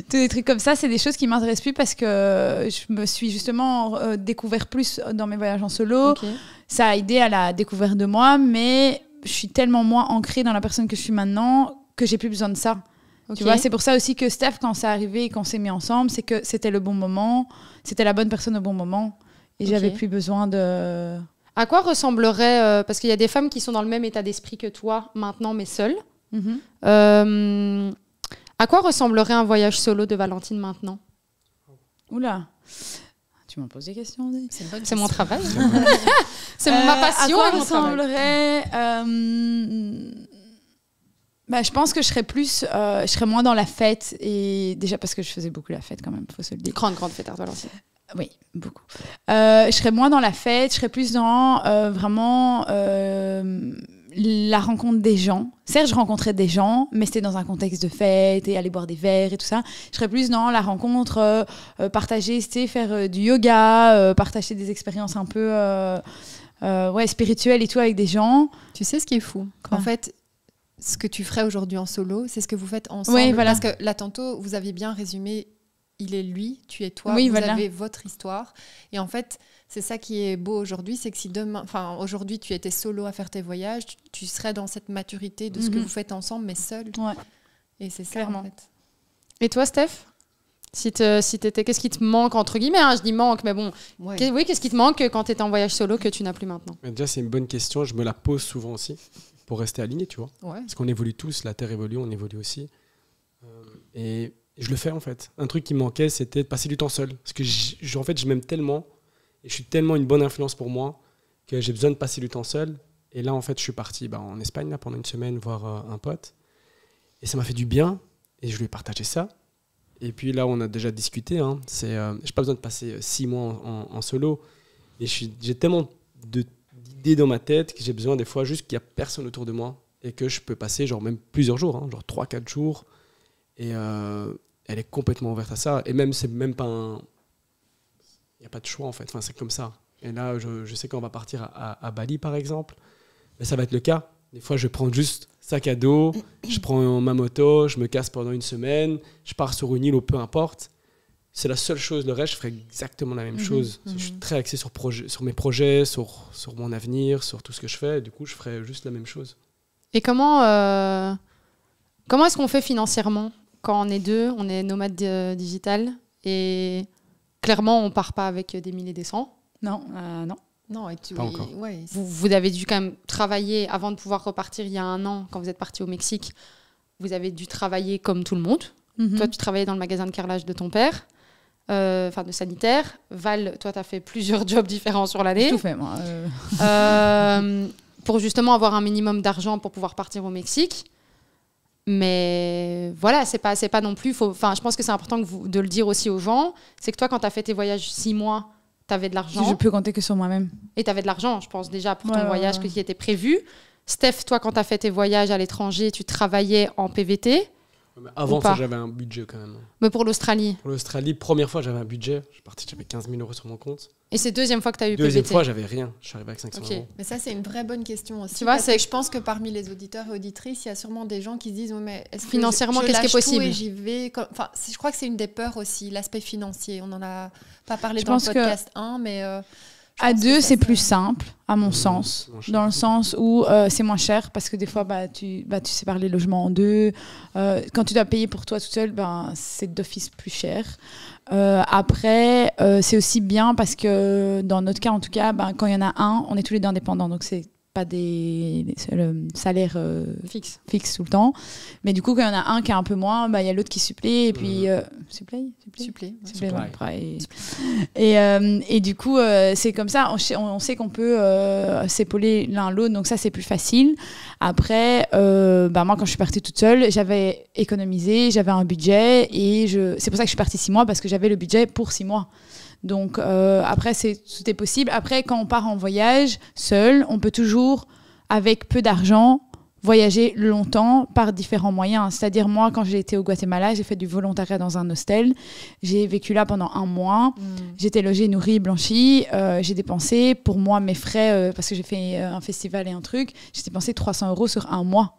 Tous des trucs comme ça, c'est des choses qui m'intéressent plus parce que je me suis justement découvert plus dans mes voyages en solo. Okay. Ça a aidé à la découverte de moi, mais je suis tellement moins ancrée dans la personne que je suis maintenant que j'ai plus besoin de ça. Okay. Tu vois, c'est pour ça aussi que Steph, quand c'est arrivé et qu'on s'est mis ensemble, c'est que c'était le bon moment, c'était la bonne personne au bon moment, et j'avais plus besoin de... À quoi ressemblerait, parce qu'il y a des femmes qui sont dans le même état d'esprit que toi maintenant, mais seules. À quoi ressemblerait un voyage solo de Valentine maintenant? Oula, tu m'en poses des questions. C'est mon travail. C'est ma passion. À quoi ressemblerait je pense que je serais moins dans la fête, et déjà parce que je faisais beaucoup la fête quand même, faut se le dire. Grande fêtarde Valentine. Oui, beaucoup. Je serais moins dans la fête, je serais plus dans vraiment la rencontre des gens. Certes, je rencontrais des gens, mais c'était dans un contexte de fête et aller boire des verres et tout ça. Je serais plus dans la rencontre, partager, faire du yoga, partager des expériences un peu spirituelles et tout avec des gens. Tu sais ce qui est fou? En fait, ce que tu ferais aujourd'hui en solo, c'est ce que vous faites ensemble. Oui, voilà. Parce que là, tantôt, vous aviez bien résumé, il est lui, tu es toi, vous avez votre histoire. Et en fait, c'est ça qui est beau aujourd'hui, c'est que si aujourd'hui, tu étais solo à faire tes voyages, tu serais dans cette maturité de ce que vous faites ensemble, mais seul. Ouais. Et c'est ça, clairement. en fait. Et toi, Steph? Qu'est-ce qui te manque, entre guillemets, je dis manque, mais bon. Ouais. Qu'est-ce qui te manque quand tu étais en voyage solo que tu n'as plus maintenant? Déjà, c'est une bonne question, je me la pose souvent aussi. Pour rester aligné, tu vois. Ouais. Parce qu'on évolue tous, la Terre évolue, on évolue aussi. Et je le fais, en fait. Un truc qui me manquait, c'était de passer du temps seul. Parce que, en fait, je m'aime tellement, et je suis tellement une bonne influence pour moi, que j'ai besoin de passer du temps seul. Et là, en fait, je suis parti en Espagne là, pendant une semaine voir un pote. Et ça m'a fait du bien, et je lui ai partagé ça. Et puis là, on a déjà discuté. Je n'ai pas besoin de passer 6 mois en solo. Et j'ai tellement d'idées dans ma tête que j'ai besoin des fois juste qu'il n'y a personne autour de moi et que je peux passer même plusieurs jours, genre 3-4 jours, et elle est complètement ouverte à ça, et même c'est même pas il n'y a pas de choix en fait, c'est comme ça. Et là je sais qu'on va partir à Bali par exemple, mais ça va être le cas. Des fois je prends juste sac à dos, je prends ma moto, je me casse pendant une semaine, je pars sur une île ou peu importe. C'est la seule chose, le reste, je ferai exactement la même chose. Je suis très axé sur mes projets, sur mon avenir, sur tout ce que je fais. Et du coup, je ferai juste la même chose. Et comment est-ce qu'on fait financièrement quand on est deux, on est nomade digital, et clairement, on ne part pas avec des milliers et des cents? Non. Non, pas encore. Vous avez dû quand même travailler avant de pouvoir repartir il y a 1 an, quand vous êtes parti au Mexique. Vous avez dû travailler comme tout le monde. Toi, tu travaillais dans le magasin de carrelage de ton père, de sanitaire. Val, toi, tu as fait plusieurs jobs différents sur l'année. J'ai tout fait, moi. Pour justement avoir un minimum d'argent pour pouvoir partir au Mexique. Mais voilà, c'est pas non plus... je pense que c'est important de le dire aussi aux gens. C'est que toi, quand tu as fait tes voyages 6 mois, tu avais de l'argent. Je peux compter que sur moi-même. Et tu avais de l'argent, je pense, déjà pour ton voyage qui était prévu. Steph, toi, quand tu as fait tes voyages à l'étranger, tu travaillais en PVT. Mais avant ça, j'avais un budget quand même. Mais pour l'Australie? Pour l'Australie, première fois, j'avais un budget. Je suis parti, j'avais 15 000 € sur mon compte. Et c'est deuxième fois que tu as eu Deuxième PVT? fois, j'avais rien. Je suis arrivé avec 500 €. Mais ça, c'est une vraie bonne question aussi. Tu vois, je pense que parmi les auditeurs et auditrices, il y a sûrement des gens qui se disent mais est-ce que financièrement, je qu'est-ce qui est lâche tout possible et j'y vais je crois que c'est une des peurs aussi, l'aspect financier. On n'en a pas parlé dans le podcast 1, mais... à deux, c'est plus simple, à mon sens, dans le sens où c'est moins cher parce que des fois, tu sépares les logements en deux. Quand tu dois payer pour toi toute seule, c'est d'office plus cher. Après, c'est aussi bien parce que dans notre cas, en tout cas, quand il y en a un, on est tous les deux indépendants, donc c'est pas des salaires fixes tout le temps. Mais du coup, quand il y en a un qui a un peu moins, il y a l'autre qui supplée. Et puis, et du coup, c'est comme ça. On sait qu'on peut s'épauler l'un l'autre. Donc ça, c'est plus facile. Après, moi, quand je suis partie toute seule, j'avais économisé, j'avais un budget. Et c'est pour ça que je suis partie 6 mois, parce que j'avais le budget pour 6 mois. Donc après, tout est possible. Après, quand on part en voyage seul, on peut toujours, avec peu d'argent, voyager longtemps par différents moyens. C'est-à-dire, moi, quand j'ai été au Guatemala, j'ai fait du volontariat dans un hostel. J'ai vécu là pendant 1 mois. J'étais logée, nourrie, blanchie. J'ai dépensé, pour moi, mes frais, parce que j'ai fait un festival et un truc, j'ai dépensé 300 € sur 1 mois.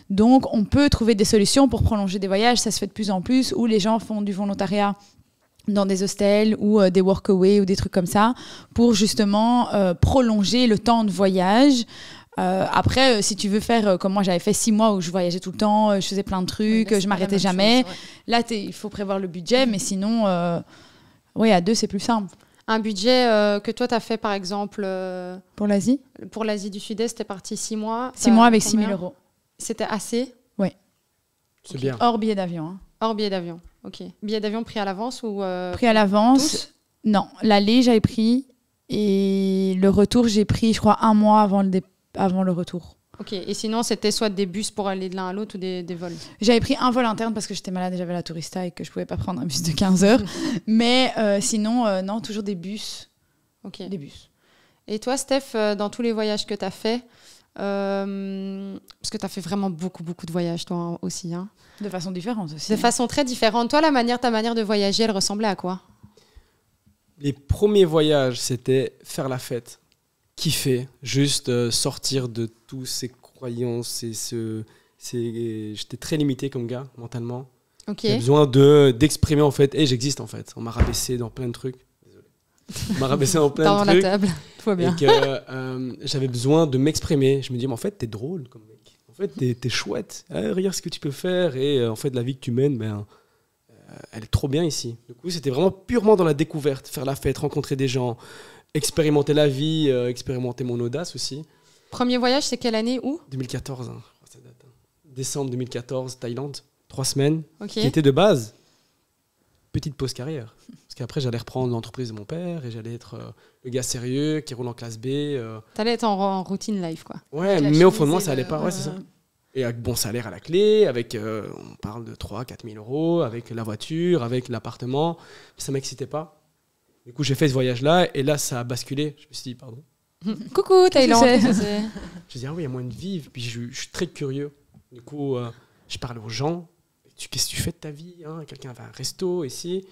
Donc, on peut trouver des solutions pour prolonger des voyages. Ça se fait de plus en plus, où les gens font du volontariat dans des hostels ou des workaway ou des trucs comme ça pour justement prolonger le temps de voyage. Après, si tu veux faire comme moi, j'avais fait 6 mois où je voyageais tout le temps, je faisais plein de trucs, je m'arrêtais jamais. Là, il faut prévoir le budget, mais sinon, à 2, c'est plus simple. Un budget que toi, tu as fait, par exemple... pour l'Asie? Pour l'Asie du Sud-Est, t'es parti 6 mois. 6 mois avec 6 000 €. C'était assez? Oui. C'est bien. Hors billet d'avion. Hein. Hors billet d'avion, ok. Billet d'avion pris à l'avance ou... Pris à l'avance? Tous? Non, l'aller, j'avais pris. Et le retour, j'ai pris, je crois, 1 mois avant le retour. Ok, et sinon, c'était soit des bus pour aller de l'un à l'autre ou des vols? J'avais pris un vol interne parce que j'étais malade et j'avais la tourista et que je ne pouvais pas prendre un bus de 15 heures. Mais sinon, non, toujours des bus. Ok. Des bus. Et toi, Steph, dans tous les voyages que tu as fait, parce que tu as fait vraiment beaucoup de voyages, toi aussi. Hein. De façon différente aussi. De façon très différente. Toi, ta manière de voyager, elle ressemblait à quoi? Les premiers voyages, c'était faire la fête. Kiffer, juste sortir de tous ces croyances. J'étais très limité comme gars, mentalement. Okay. J'ai besoin d'exprimer, en fait. Et j'existe, en fait. On m'a rabaissé dans plein de trucs. Désolé. On m'a rabaissé dans plein de trucs. Dans la table, tout va bien. Et que j'avais besoin de m'exprimer. Je me dis, mais en fait, t'es drôle comme mec. En fait, t'es chouette. Regarde ce que tu peux faire. Et en fait, la vie que tu mènes, elle est trop bien ici. Du coup, c'était vraiment purement dans la découverte. Faire la fête, rencontrer des gens, expérimenter la vie, expérimenter mon audace aussi. Premier voyage, c'est quelle année, où? 2014, hein, je crois que ça date. Décembre 2014, Thaïlande. 3 semaines. Okay. Qui était de base petite pause carrière. Parce qu'après, j'allais reprendre l'entreprise de mon père et j'allais être le gars sérieux qui roule en classe B. T'allais être en routine life, quoi. Ouais, mais au fond de moi, ça allait pas. Ouais, c'est ça. Et avec bon salaire à la clé, avec, on parle de 3-4 000 €, avec la voiture, avec l'appartement. Ça ne m'excitait pas. Du coup, j'ai fait ce voyage-là et là, ça a basculé. Je me suis dit, pardon. Coucou, Thaïlande. Je me suis dit, ah oui, il y a moyen de vivre. Puis je suis très curieux. Du coup, je parle aux gens. Qu'est-ce que tu fais de ta vie, hein? Quelqu'un va à un resto ici.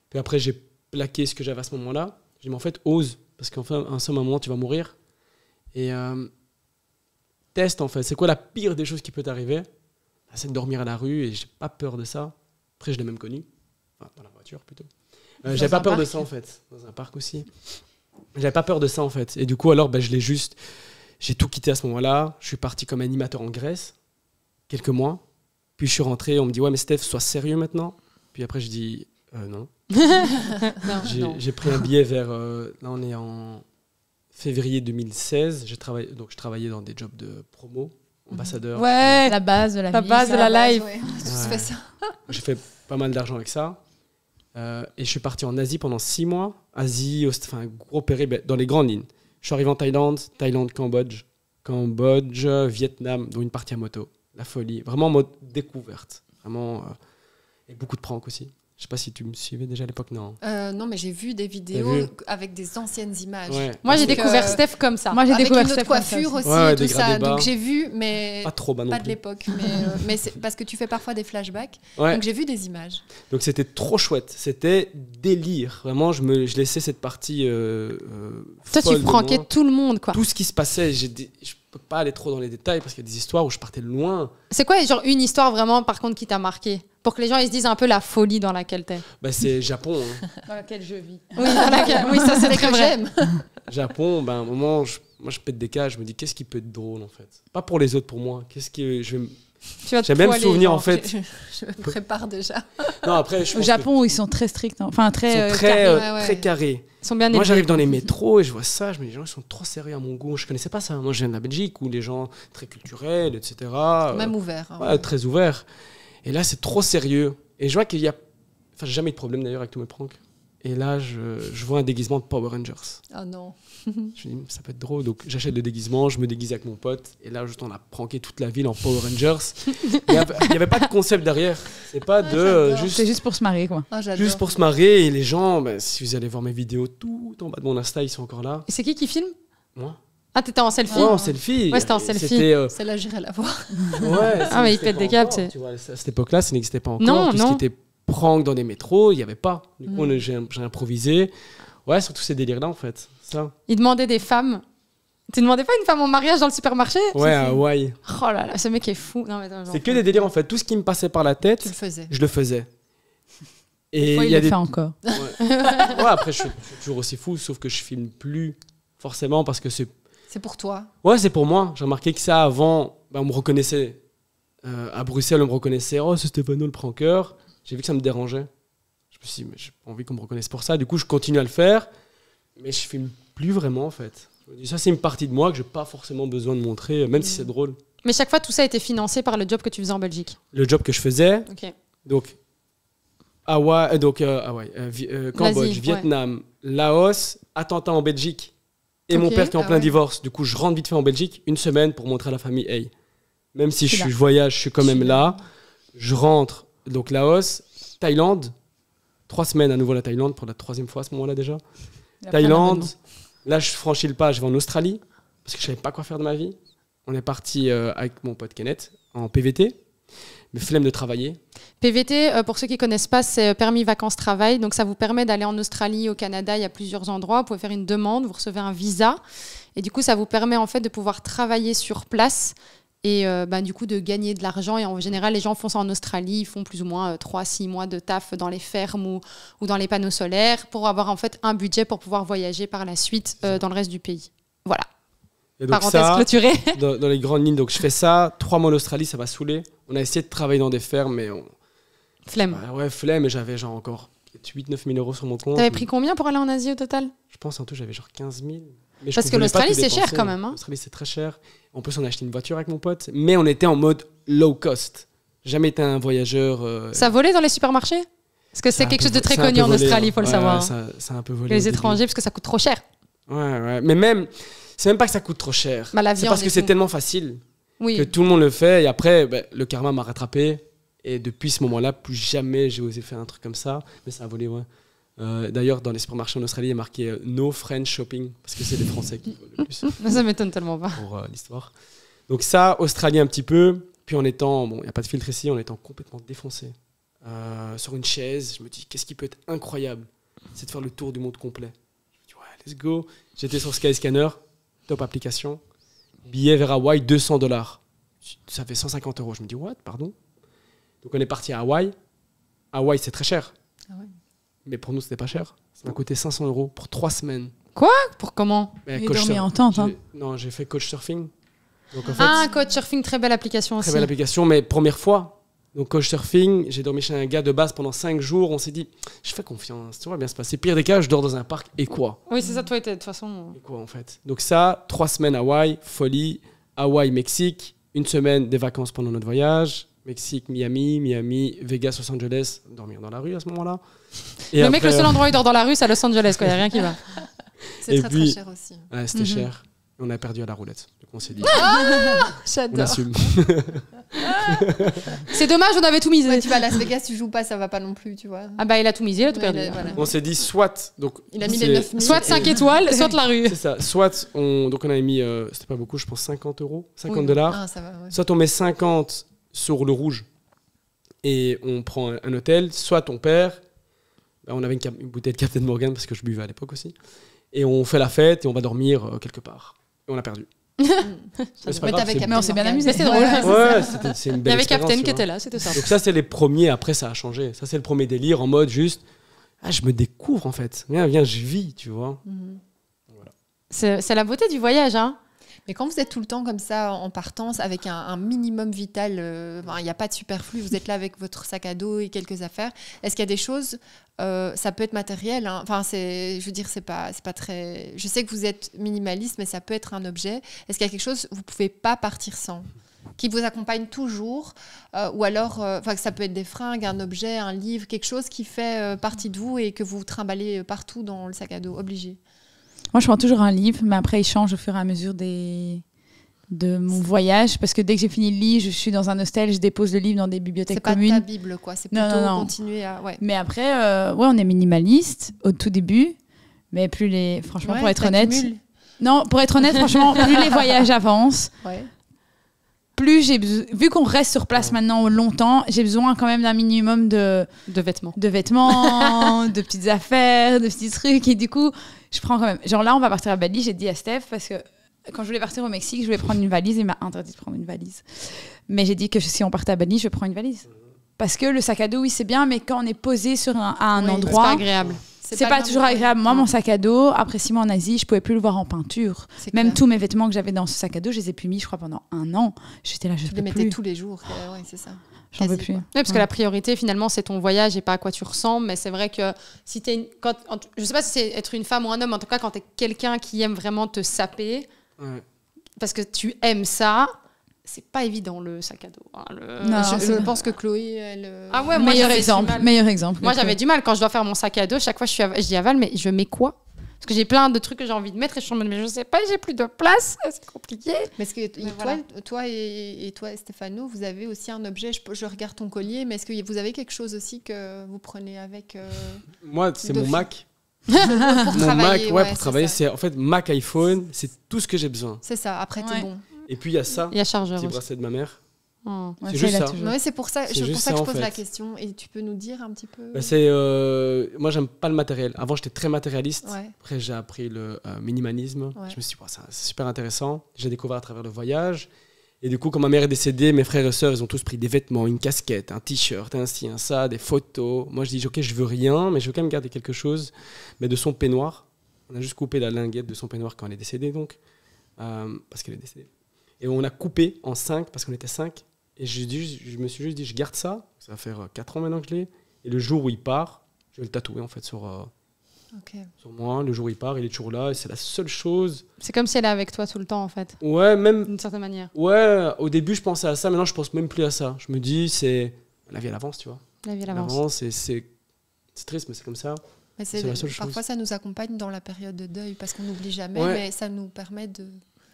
Puis après, j'ai plaqué ce que j'avais à ce moment-là. J'ai dit, mais en fait, ose. Parce qu'en fait, à un seul moment, tu vas mourir. Et teste, en fait. C'est quoi la pire des choses qui peut t'arriver? C'est de dormir à la rue et j'ai pas peur de ça. Après, je l'ai même connu. Enfin, dans la voiture, plutôt. J'avais pas peur de ça, en fait. Dans un parc aussi. J'avais pas peur de ça, en fait. Et du coup, alors, j'ai tout quitté à ce moment-là. Je suis parti comme animateur en Grèce, quelques mois. Puis je suis rentré, on me dit, ouais, mais Steph, sois sérieux maintenant. Puis après, je dis, non. J'ai pris un billet vers... là, on est en février 2016. Je travaillais dans des jobs de promo. ambassadeur. Ouais, la base de la live. Ouais, on a tous fait ça. J'ai fait pas mal d'argent avec ça. Et je suis parti en Asie pendant 6 mois. Asie, enfin, un gros périple dans les grandes lignes. Je suis arrivé en Thaïlande, Cambodge, Vietnam, dont une partie à moto. La folie. Vraiment en mode découverte. Vraiment. Et beaucoup de pranks aussi. Je sais pas si tu me suivais déjà à l'époque, non. Non, mais j'ai vu des vidéos avec des anciennes images. Ouais. Moi, j'ai découvert Steph comme ça. Moi, j'ai Avec découvert une autre Steph comme coiffure ça aussi, Ouais, et tout ça. dégradé bas. Donc j'ai vu, mais Pas trop bas non pas plus. de l'époque. Mais c'est parce que tu fais parfois des flashbacks. Ouais. Donc j'ai vu des images. Donc c'était trop chouette. C'était délire. Vraiment, je laissais cette partie. Toi, folle tu de pranquais moi. tout le monde, quoi. Tout ce qui se passait. Je peux pas aller trop dans les détails parce qu'il y a des histoires où je partais loin. C'est quoi, genre, une histoire vraiment, par contre, qui t'a marqué? Pour que les gens ils se disent un peu la folie dans laquelle t'es. Bah, c'est Japon. Hein. Dans laquelle je vis. Oui, oui, ça c'est très que vrai. j'aime. Japon, ben, à un moment, moi je pète des cas. Je me dis, qu'est-ce qui peut être drôle en fait? Pas pour les autres, pour moi. Qu'est-ce qui. Tu vas te J'aime bien me poiler, souvenir genre. en fait. Je me prépare déjà. Non, après, je Au pense Japon, ils sont très stricts. Enfin, qu'ils très. sont très, carrés, ouais. très carrés. Ils sont bien Moi, élevés. j'arrive dans les métros et je vois ça. Je me dis, les gens ils sont trop sérieux à mon goût. Je connaissais pas ça. Moi, je viens de la Belgique où les gens très culturels, etc. Même ouvert. Hein. Ouais, très ouverts. Et là, c'est trop sérieux. Et je vois qu'il y a. Enfin, j'ai jamais eu de problème d'ailleurs avec tous mes pranks. Et là, je vois un déguisement de Power Rangers. Oh non. Je me dis, ça peut être drôle. Donc, j'achète le déguisement, je me déguise avec mon pote. Et là, juste, on a pranké toute la ville en Power Rangers. Il n'y avait pas de concept derrière. C'est pas de. j'adore. C'est juste pour se marrer, quoi. Oh, j'adore. Juste pour se marrer. Et les gens, ben, si vous allez voir mes vidéos tout en bas de mon Insta, ils sont encore là. Et c'est qui filme? Moi. Ah, t'étais en selfie? Ouais, en selfie. Ouais, c'était en selfie. C'était, Celle-là, j'irai la voir. ouais, Ah, mais il n'existait pète pas des câbles, encore, c'est- tu vois, à cette époque-là, ça n'existait pas encore. Non, Tout non. ce qui était prank dans des métros, il n'y avait pas. Du coup, j'ai improvisé. Ouais, surtout ces délires-là, en fait. Ça. Il demandait des femmes. Tu demandais pas une femme en mariage dans le supermarché? Ouais, à Hawaï. Oh là là, ce mec est fou. Non, mais attends, C'est que des délires, en fait. Tout ce qui me passait par la Tu tête, le faisais. je le faisais. Et Moi, il il y a le des. fait encore. Ouais, après, je suis toujours aussi fou, sauf que je filme plus forcément parce que c'est. C'est pour toi. Ouais, c'est pour moi. J'ai remarqué que ça, avant, on me reconnaissait. À Bruxelles, on me reconnaissait. Oh, c'est Stéphano le pranker. J'ai vu que ça me dérangeait. Je me suis dit, mais j'ai pas envie qu'on me reconnaisse pour ça. Du coup, je continue à le faire, mais je filme plus vraiment, en fait. Je me dis, ça, c'est une partie de moi que j'ai pas forcément besoin de montrer, même si c'est drôle. Mais chaque fois, tout ça a été financé par le job que tu faisais en Belgique. Le job que je faisais, Ok. donc Hawaï, Cambodge, L'Asie, Vietnam, Laos, attentat en Belgique. Et Ok. mon père qui est en Ah plein ouais. divorce. Du coup, je rentre vite fait en Belgique, une semaine pour montrer à la famille, hey, même si Je suis je voyage, je suis quand même là. Je rentre, donc Laos, Thaïlande, 3 semaines à nouveau à la Thaïlande pour la 3e fois à ce moment-là déjà. Thaïlande, là je franchis le pas, je vais en Australie parce que je savais pas quoi faire de ma vie. On est parti avec mon pote Kenneth en PVT, mais flemme de travailler. PVT, pour ceux qui connaissent pas, c'est permis vacances-travail. Donc, ça vous permet d'aller en Australie, au Canada. Il y a plusieurs endroits. Vous pouvez faire une demande, vous recevez un visa. Et du coup, ça vous permet en fait de pouvoir travailler sur place et du coup de gagner de l'argent. Et en général, les gens font ça en Australie. Ils font plus ou moins 3-6 mois de taf dans les fermes ou dans les panneaux solaires pour avoir en fait un budget pour pouvoir voyager par la suite dans le reste du pays. Voilà. Et donc Parenthèse ça, clôturée. dans les grandes lignes, donc je fais ça, 3 mois en Australie, ça m'a saoulé. On a essayé de travailler dans des fermes, mais Flemme. ouais, flemme, et j'avais genre encore 8-9 000 euros sur mon compte. T'avais pris combien pour aller en Asie au total? Je pense en tout, j'avais genre 15 000. Mais je Parce que voulais pas l'Australie, tout c'est cher dépenser. quand même, hein. L'Australie, c'est très cher. En plus, on a acheté une voiture avec mon pote, mais on était en mode low cost. Jamais été un voyageur. Ça volait dans les supermarchés? Parce que c'est un quelque peu chose de très c'est un connu peu en volé, Australie, hein. il faut le Ouais, savoir. ça a un peu volé. Les au début. étrangers, parce que ça coûte trop cher. Ouais. Mais même, c'est même pas que ça coûte trop cher. Bah, la C'est viande parce et que c'est tout. tellement facile Oui. que tout le monde le fait. Et après, le karma m'a rattrapé. Et depuis ce moment-là, plus jamais j'ai osé faire un truc comme ça. Mais ça a volé, ouais. D'ailleurs, dans les supermarchés en Australie, il y a marqué No French Shopping. Parce que c'est les Français qui volent le plus Ça m'étonne tellement pas. pour l'histoire. Donc ça, Australie un petit peu. Puis en étant, bon, il n'y a pas de filtre ici, en étant complètement défoncé. Sur une chaise, je me dis, qu'est-ce qui peut être incroyable? C'est de faire le tour du monde complet. Je me dis, ouais, let's go. J'étais sur Skyscanner, top application. Billet vers Hawaï, $200. Ça fait 150 €. Je me dis, what, pardon? Donc on est parti à Hawaï. Hawaï, c'est très cher. Ah ouais. Mais pour nous, c'était pas cher. Ça m'a coûté 500 € pour 3 semaines. Pour comment? Mais J'ai dormi en tente, hein. Non, j'ai fait coach surfing. Donc en fait, Ah, Couchsurfing, très belle application aussi. très belle application, mais première fois. Donc coach surfing, j'ai dormi chez un gars de base pendant 5 jours. On s'est dit, je fais confiance, tout va bien se passer. Pire des cas, je dors dans un parc. Et quoi? Oui, c'est ça, toi, de toute façon. Et quoi en fait? Donc ça, 3 semaines Hawaï, folie, Hawaï, Mexique. une semaine des vacances pendant notre voyage. Mexique, Miami, Vegas, Los Angeles. Dormir dans la rue à ce moment-là. Et le mec, le seul endroit où il dort dans la rue, c'est à Los Angeles. Il n'y a rien qui va. C'est très cher aussi. Ouais, c'était cher. Et on a perdu à la roulette. Donc on s'est dit, J'adore. on assume. C'est dommage, on avait tout misé. Ouais, tu vas à Las Vegas, tu joues pas, ça va pas non plus, tu vois. Ah bah il a tout misé, il a tout perdu. Voilà. On s'est dit soit... Donc, Il a mis les 9 000. Soit 5 étoiles, soit la rue. C'est ça. Soit donc on avait mis, c'était pas beaucoup, je pense 50 €, 50 Oui. $. Ah, ça va, ouais. Soit on met 50 sur le rouge et on prend un hôtel, soit on perd. On avait une bouteille de Captain Morgan parce que je buvais à l'époque aussi. Et on fait la fête et on va dormir quelque part. Et on a perdu. Mais c'est pas grave, Mais on s'est bien amusé. C'est drôle. Ouais, c'est une Il y belle avait expérience, Captain tu qui vois. était là, c'était ça. Donc ça, c'est les premiers. Après, ça a changé. Ça, c'est le premier délire en mode juste... Ah, je me découvre, en fait. Viens, je vis, tu vois. C'est la beauté du voyage, hein. Mais quand vous êtes tout le temps comme ça en partance, avec un minimum vital, il n'y a pas de superflu, vous êtes là avec votre sac à dos et quelques affaires, est-ce qu'il y a des choses, ça peut être matériel, hein, enfin, je veux dire, c'est pas très... Je sais que vous êtes minimaliste, mais ça peut être un objet. Est-ce qu'il y a quelque chose, vous ne pouvez pas partir sans, qui vous accompagne toujours, ou alors, que ça peut être des fringues, un objet, un livre, quelque chose qui fait partie de vous et que vous trimballez partout dans le sac à dos, obligé? Moi, je prends toujours un livre, mais après, il change au fur et à mesure de mon voyage. Parce que dès que j'ai fini le livre, je suis dans un hostel, je dépose le livre dans des bibliothèques communes. C'est pas ta Bible, quoi. C'est plutôt continuer à... Ouais. Mais après, on est minimaliste au tout début. Mais franchement, pour être honnête... franchement, plus les voyages avancent, plus j'ai besoin... Vu qu'on reste sur place maintenant longtemps, j'ai besoin quand même d'un minimum de vêtements. De petites affaires, de petits trucs. Et du coup, je prends quand même... Genre là, on va partir à Bali, j'ai dit à Steph, parce que quand je voulais partir au Mexique, je voulais prendre une valise et il m'a interdit de prendre une valise. Mais j'ai dit que si on partait à Bali, je vais prendre une valise. Parce que le sac à dos, oui, c'est bien, mais quand on est posé sur un endroit... C'est pas agréable. C'est pas toujours agréable. Moi, mon sac à dos, après 6 mois en Asie, je pouvais plus le voir en peinture. Même tous mes vêtements que j'avais dans ce sac à dos, je les ai plus mis, je crois, pendant 1 an. J'étais là, je peux plus. les mettais tous les jours. Ouais, c'est ça. J'en peux plus. Oui, parce que la priorité, finalement, c'est ton voyage et pas à quoi tu ressembles. Mais c'est vrai que si t'es je sais pas si c'est être une femme ou un homme, en tout cas, quand t'es quelqu'un qui aime vraiment te saper, parce que tu aimes ça, c'est pas évident le sac à dos. Hein, non, je pense que Chloé, elle... Ah ouais, meilleur exemple. Moi, j'avais du mal quand je dois faire mon sac à dos. Chaque fois, je dis à Val, mais je mets quoi? Parce que j'ai plein de trucs que j'ai envie de mettre et je suis en mode, mais je sais pas, j'ai plus de place, c'est compliqué. Mais est-ce que toi et toi, Stéphano, vous avez aussi un objet, je regarde ton collier, mais est-ce que vous avez quelque chose aussi que vous prenez avec Moi, c'est mon Mac. Pour travailler, pour travailler, c'est en fait Mac, iPhone, c'est tout ce que j'ai besoin. C'est ça, après t'es bon. Et puis il y a ça, il y a chargeur petit bracelet de ma mère. C'est juste ça. Ouais, c'est pour ça que je pose la question. Et tu peux nous dire un petit peu moi, j'aime pas le matériel. Avant, j'étais très matérialiste. Ouais. Après, j'ai appris le minimalisme. Ouais. Je me suis dit, c'est super intéressant. J'ai découvert à travers le voyage. Et du coup, quand ma mère est décédée, mes frères et sœurs, ils ont tous pris des vêtements, une casquette, un t-shirt, un ci, un ça, des photos. Moi, je dis, ok, je veux rien, mais je veux quand même garder quelque chose. Mais de son peignoir, on a juste coupé la linguette de son peignoir quand elle est décédée, donc. Parce qu'elle est décédée. Et on a coupé en 5, parce qu'on était 5. Et je me suis juste dit, je garde ça. Ça va faire 4 ans maintenant que je l'ai. Et le jour où il part, je vais le tatouer en fait sur moi. Le jour où il part, il est toujours là. Et c'est la seule chose. C'est comme si elle est avec toi tout le temps en fait. Ouais, même. D'une certaine manière. Ouais, au début, je pensais à ça. Maintenant, je pense même plus à ça. Je me dis, c'est la vie à l'avance, tu vois. La vie à l'avance. C'est triste, mais c'est comme ça. Mais c'est la seule chose. Parfois, ça nous accompagne dans la période de deuil parce qu'on n'oublie jamais, mais ça nous permet de.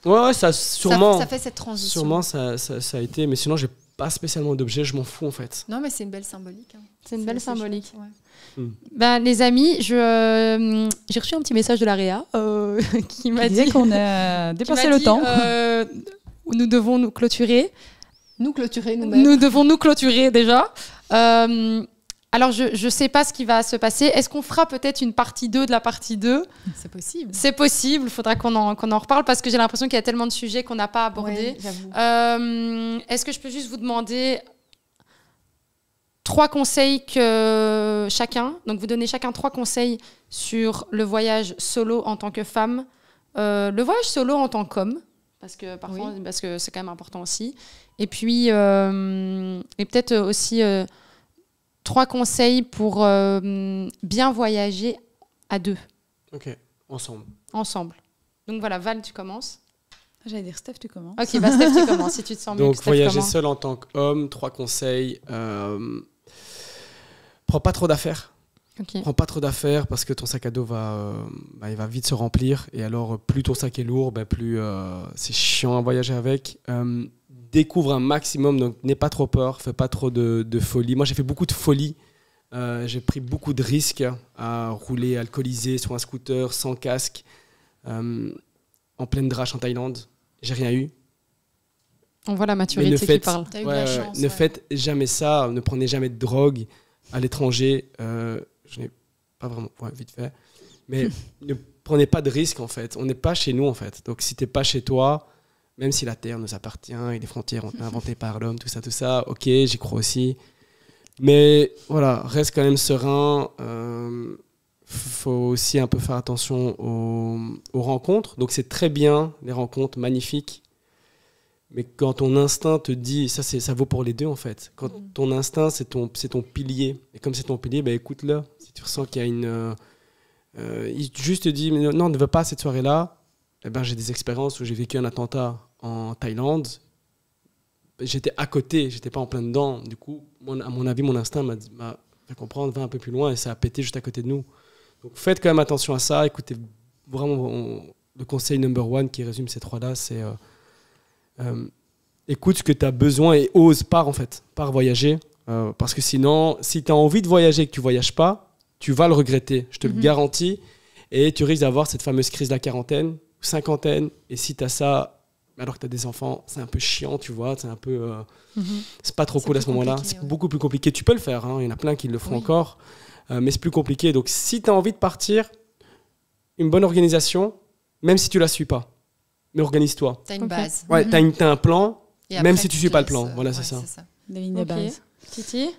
Ouais, ça sûrement. Ça fait cette transition. Sûrement, ça a été. Mais sinon, j'ai pas spécialement d'objet, je m'en fous en fait. Non, mais c'est une belle symbolique. Hein. C'est une belle symbolique. Chouette, Ben, les amis, j'ai reçu un petit message de la Réa qui m'a dit qu'on a dépassé le temps. Nous devons nous clôturer. Nous clôturer nous-mêmes. Nous devons nous clôturer déjà. Alors, je ne sais pas ce qui va se passer. Est-ce qu'on fera peut-être une partie 2 de la partie 2 ? C'est possible. C'est possible. Il faudra qu'on en reparle parce que j'ai l'impression qu'il y a tellement de sujets qu'on n'a pas abordés. Ouais, j'avoue. Est-ce que je peux juste vous demander 3 conseils que chacun, donc vous donnez chacun 3 conseils sur le voyage solo en tant que femme, le voyage solo en tant qu'homme, parce que parfois, parce que c'est quand même important aussi. Et puis, et peut-être aussi 3 conseils pour bien voyager à 2. Ok, ensemble. Donc voilà, Val, tu commences. J'allais dire, Steph, tu commences. Ok, bah Steph, tu commences. Si tu te sens mieux. Donc, Steph voyager commence. seul en tant qu'homme, 3 conseils. Prends pas trop d'affaires. Ok. Prends pas trop d'affaires parce que ton sac à dos il va vite se remplir. Et alors, plus ton sac est lourd, plus c'est chiant à voyager avec. Découvre un maximum, donc n'aie pas trop peur, fais pas trop de folie. Moi, j'ai fait beaucoup de folie. J'ai pris beaucoup de risques à rouler alcoolisé sur un scooter, sans casque, en pleine drache en Thaïlande. J'ai rien eu. On voit la maturité qui parle. T'as eu de la chance, ne faites jamais ça, ne prenez jamais de drogue à l'étranger. Je n'ai pas vraiment, vite fait. Mais ne prenez pas de risques en fait. On n'est pas chez nous en fait. Donc si t'es pas chez toi, même si la terre nous appartient et les frontières ont été inventées par l'homme, tout ça, ok, j'y crois aussi. Mais voilà, reste quand même serein. Faut aussi un peu faire attention aux rencontres. Donc c'est très bien, les rencontres magnifiques. Mais quand ton instinct te dit, ça vaut pour les deux en fait. Quand ton instinct c'est ton pilier, et comme c'est ton pilier, écoute-le. Si tu ressens qu'il y a il juste te dit non, ne va pas à cette soirée-là. J'ai des expériences où j'ai vécu un attentat en Thaïlande. J'étais à côté, j'étais pas en plein dedans. Du coup, à mon avis, mon instinct m'a fait comprendre, va un peu plus loin et ça a pété juste à côté de nous. Donc faites quand même attention à ça. Écoutez, vraiment, le conseil number 1 qui résume ces 3-là, c'est écoute ce que tu as besoin et ose, pars voyager. Parce que sinon, si tu as envie de voyager et que tu voyages pas, tu vas le regretter, je te le garantis. Et tu risques d'avoir cette fameuse crise de la quarantaine, cinquantaine. Et si tu as ça, alors que tu as des enfants, c'est un peu chiant, tu vois. C'est un peu, c'est pas trop cool à ce moment-là. C'est beaucoup plus compliqué. Tu peux le faire, il y en a plein qui le font encore. Mais c'est plus compliqué. Donc si tu as envie de partir, une bonne organisation, même si tu la suis pas. Mais organise-toi. T'as une base. Ouais, t'as un plan, Et même après, si tu suis pas le laisses, plan. Voilà, c'est ça. Des lignes de base. Titi?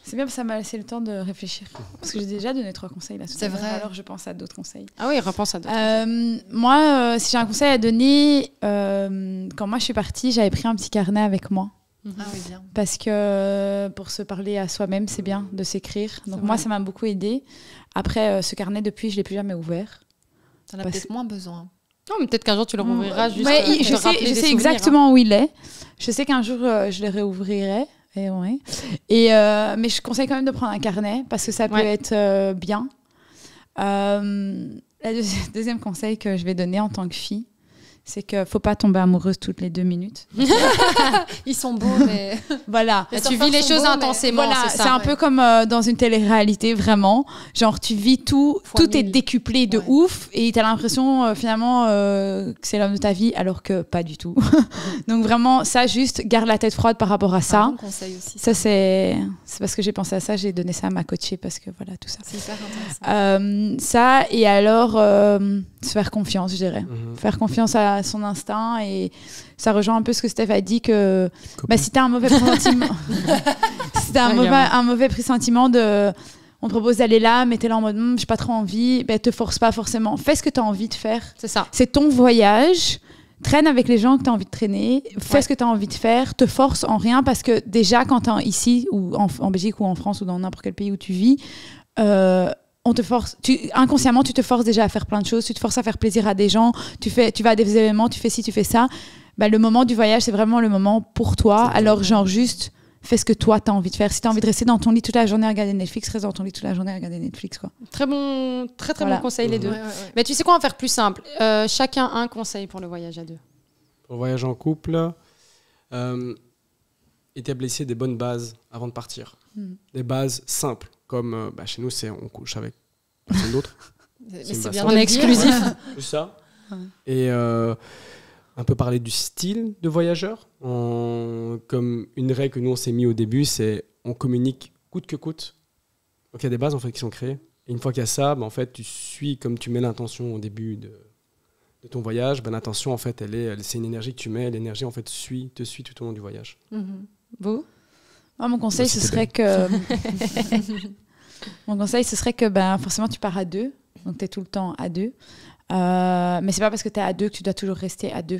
C'est bien parce que ça m'a laissé le temps de réfléchir. Parce que j'ai déjà donné 3 conseils là. C'est vrai. Alors je pense à d'autres conseils. Ah oui, repense à d'autres. Moi, si j'ai un conseil à donner, quand moi je suis partie, j'avais pris un petit carnet avec moi. Ah oui, bien. Parce que pour se parler à soi-même, c'est bien de s'écrire. Donc moi, ça m'a beaucoup aidée. Après, ce carnet, depuis, je ne l'ai plus jamais ouvert. T'en as peut-être moins besoin. Non, mais peut-être qu'un jour tu le rouvriras juste Ouais, pour te je rappeler des sais souvenirs, exactement où il est. Je sais qu'un jour, je le réouvrirai. Mais je conseille quand même de prendre un carnet parce que ça peut être bien. Le deuxième conseil que je vais donner en tant que fille, c'est qu'il ne faut pas tomber amoureuse toutes les 2 minutes. Ils sont beaux, mais... Voilà. Tu vis les choses intensément, voilà, c'est ça. C'est un peu comme dans une télé-réalité, vraiment. Genre, tu vis tout est décuplé de ouf et tu as l'impression, finalement, que c'est l'homme de ta vie, alors que pas du tout. Donc vraiment, ça, juste, garde la tête froide par rapport à ça. Un bon conseil aussi. Ça, c'est parce que j'ai pensé à ça, j'ai donné ça à ma coachée parce que voilà, tout ça. C'est hyper intéressant. Ça, et alors, se faire confiance, je dirais. Faire confiance à son instinct, et ça rejoint un peu ce que Steph a dit, que si t'as un mauvais pressentiment, si t'as un mauvais pressentiment on te propose d'aller là, mais t'es là en mode j'ai pas trop envie, te force pas forcément. Fais ce que t'as envie de faire. C'est ça. C'est ton voyage. Traîne avec les gens que t'as envie de traîner. Fais ce que t'as envie de faire. Te force en rien, parce que déjà, quand t'es ici, ou en Belgique, ou en France, ou dans n'importe quel pays où tu vis, on te force, inconsciemment, tu te forces déjà à faire plein de choses, tu te forces à faire plaisir à des gens, tu vas à des événements, tu fais ci, tu fais ça. Le moment du voyage, c'est vraiment le moment pour toi. Alors, genre, juste, fais ce que toi, tu as envie de faire. Si tu as envie de rester dans ton lit toute la journée à regarder Netflix, reste dans ton lit toute la journée à regarder Netflix, quoi. Très bon conseil, les deux. Ouais. Mais tu sais quoi, on va faire plus simple. Chacun un conseil pour le voyage à deux. Pour le voyage en couple, établissez des bonnes bases avant de partir. Des bases simples. Comme chez nous, on couche avec personne d'autre. Mais c'est bien on est exclusif. Tout ça. Et un peu parler du style de voyageur. Comme une règle que nous, on s'est mis au début, c'est on communique coûte que coûte. Donc il y a des bases en fait, qui sont créées. Et une fois qu'il y a ça, en fait, tu suis comme tu mets l'intention au début de ton voyage. L'intention, en fait, c'est une énergie que tu mets. L'énergie, en fait, te suit tout au long du voyage. Vous? Mon conseil, ce serait que... Mon conseil, ce serait que forcément, tu pars à 2. Donc, tu es tout le temps à 2. Mais c'est pas parce que tu es à 2 que tu dois toujours rester à 2.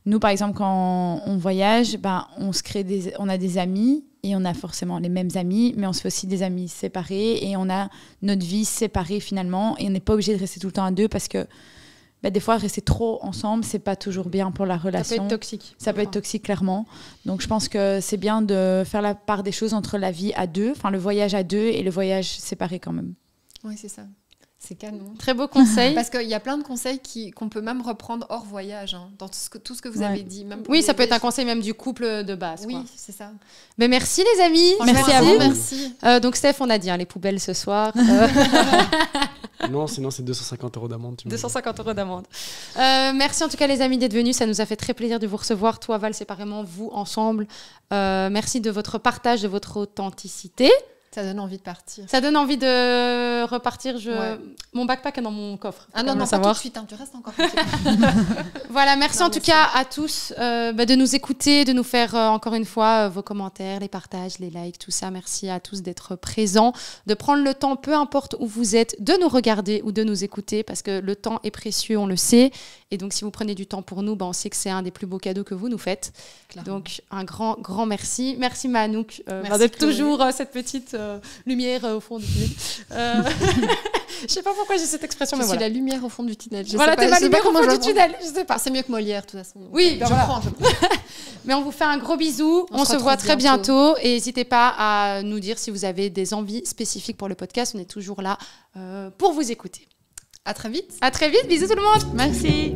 Nous, par exemple, quand on voyage, on a des amis, et on a forcément les mêmes amis, mais on se fait aussi des amis séparés, et on a notre vie séparée finalement, et on n'est pas obligé de rester tout le temps à 2, parce que des fois, rester trop ensemble, c'est pas toujours bien pour la relation. Ça peut être toxique. Ça peut être toxique, clairement. Donc, je pense que c'est bien de faire la part des choses entre la vie à deux, enfin, le voyage à deux et le voyage séparé quand même. Oui, c'est ça. C'est canon. Très beau conseil. Parce qu'il y a plein de conseils qu'on peut même reprendre hors voyage, hein, dans tout ce que vous avez dit. Même oui, ça peut être un conseil même du couple de base. Oui, quoi. c'est ça. Mais merci les amis. Merci à vous. Merci. Donc Steph, on a dit les poubelles ce soir. Non, sinon c'est 250 € d'amende. 250 € d'amende. Merci en tout cas les amis d'être venus. Ça nous a fait très plaisir de vous recevoir. Toi Val séparément, vous ensemble. Merci de votre partage, de votre authenticité. Ça donne envie de partir. Ça donne envie de repartir. Ouais. Mon backpack est dans mon coffre. Ah non, pas tout de suite, hein, tu restes encore. Voilà, merci en tout cas à tous de nous écouter, de nous faire encore une fois vos commentaires, les partages, les likes, tout ça. Merci à tous d'être présents, de prendre le temps, peu importe où vous êtes, de nous regarder ou de nous écouter parce que le temps est précieux, on le sait. Et donc, si vous prenez du temps pour nous, on sait que c'est un des plus beaux cadeaux que vous nous faites. Clairement. Donc, un grand, grand merci. Merci Mahanouk d'être toujours cette petite lumière au fond du tunnel. Je sais pas pourquoi j'ai cette expression, mais voilà. Je suis la lumière au fond du tunnel. Voilà, t'es ma lumière au fond du tunnel. Je sais pas. C'est mieux que Molière, de toute façon. Oui, je prends. Mais on vous fait un gros bisou. On se voit très bientôt. Et n'hésitez pas à nous dire si vous avez des envies spécifiques pour le podcast. On est toujours là pour vous écouter. À très vite. À très vite. Bisous tout le monde. Merci.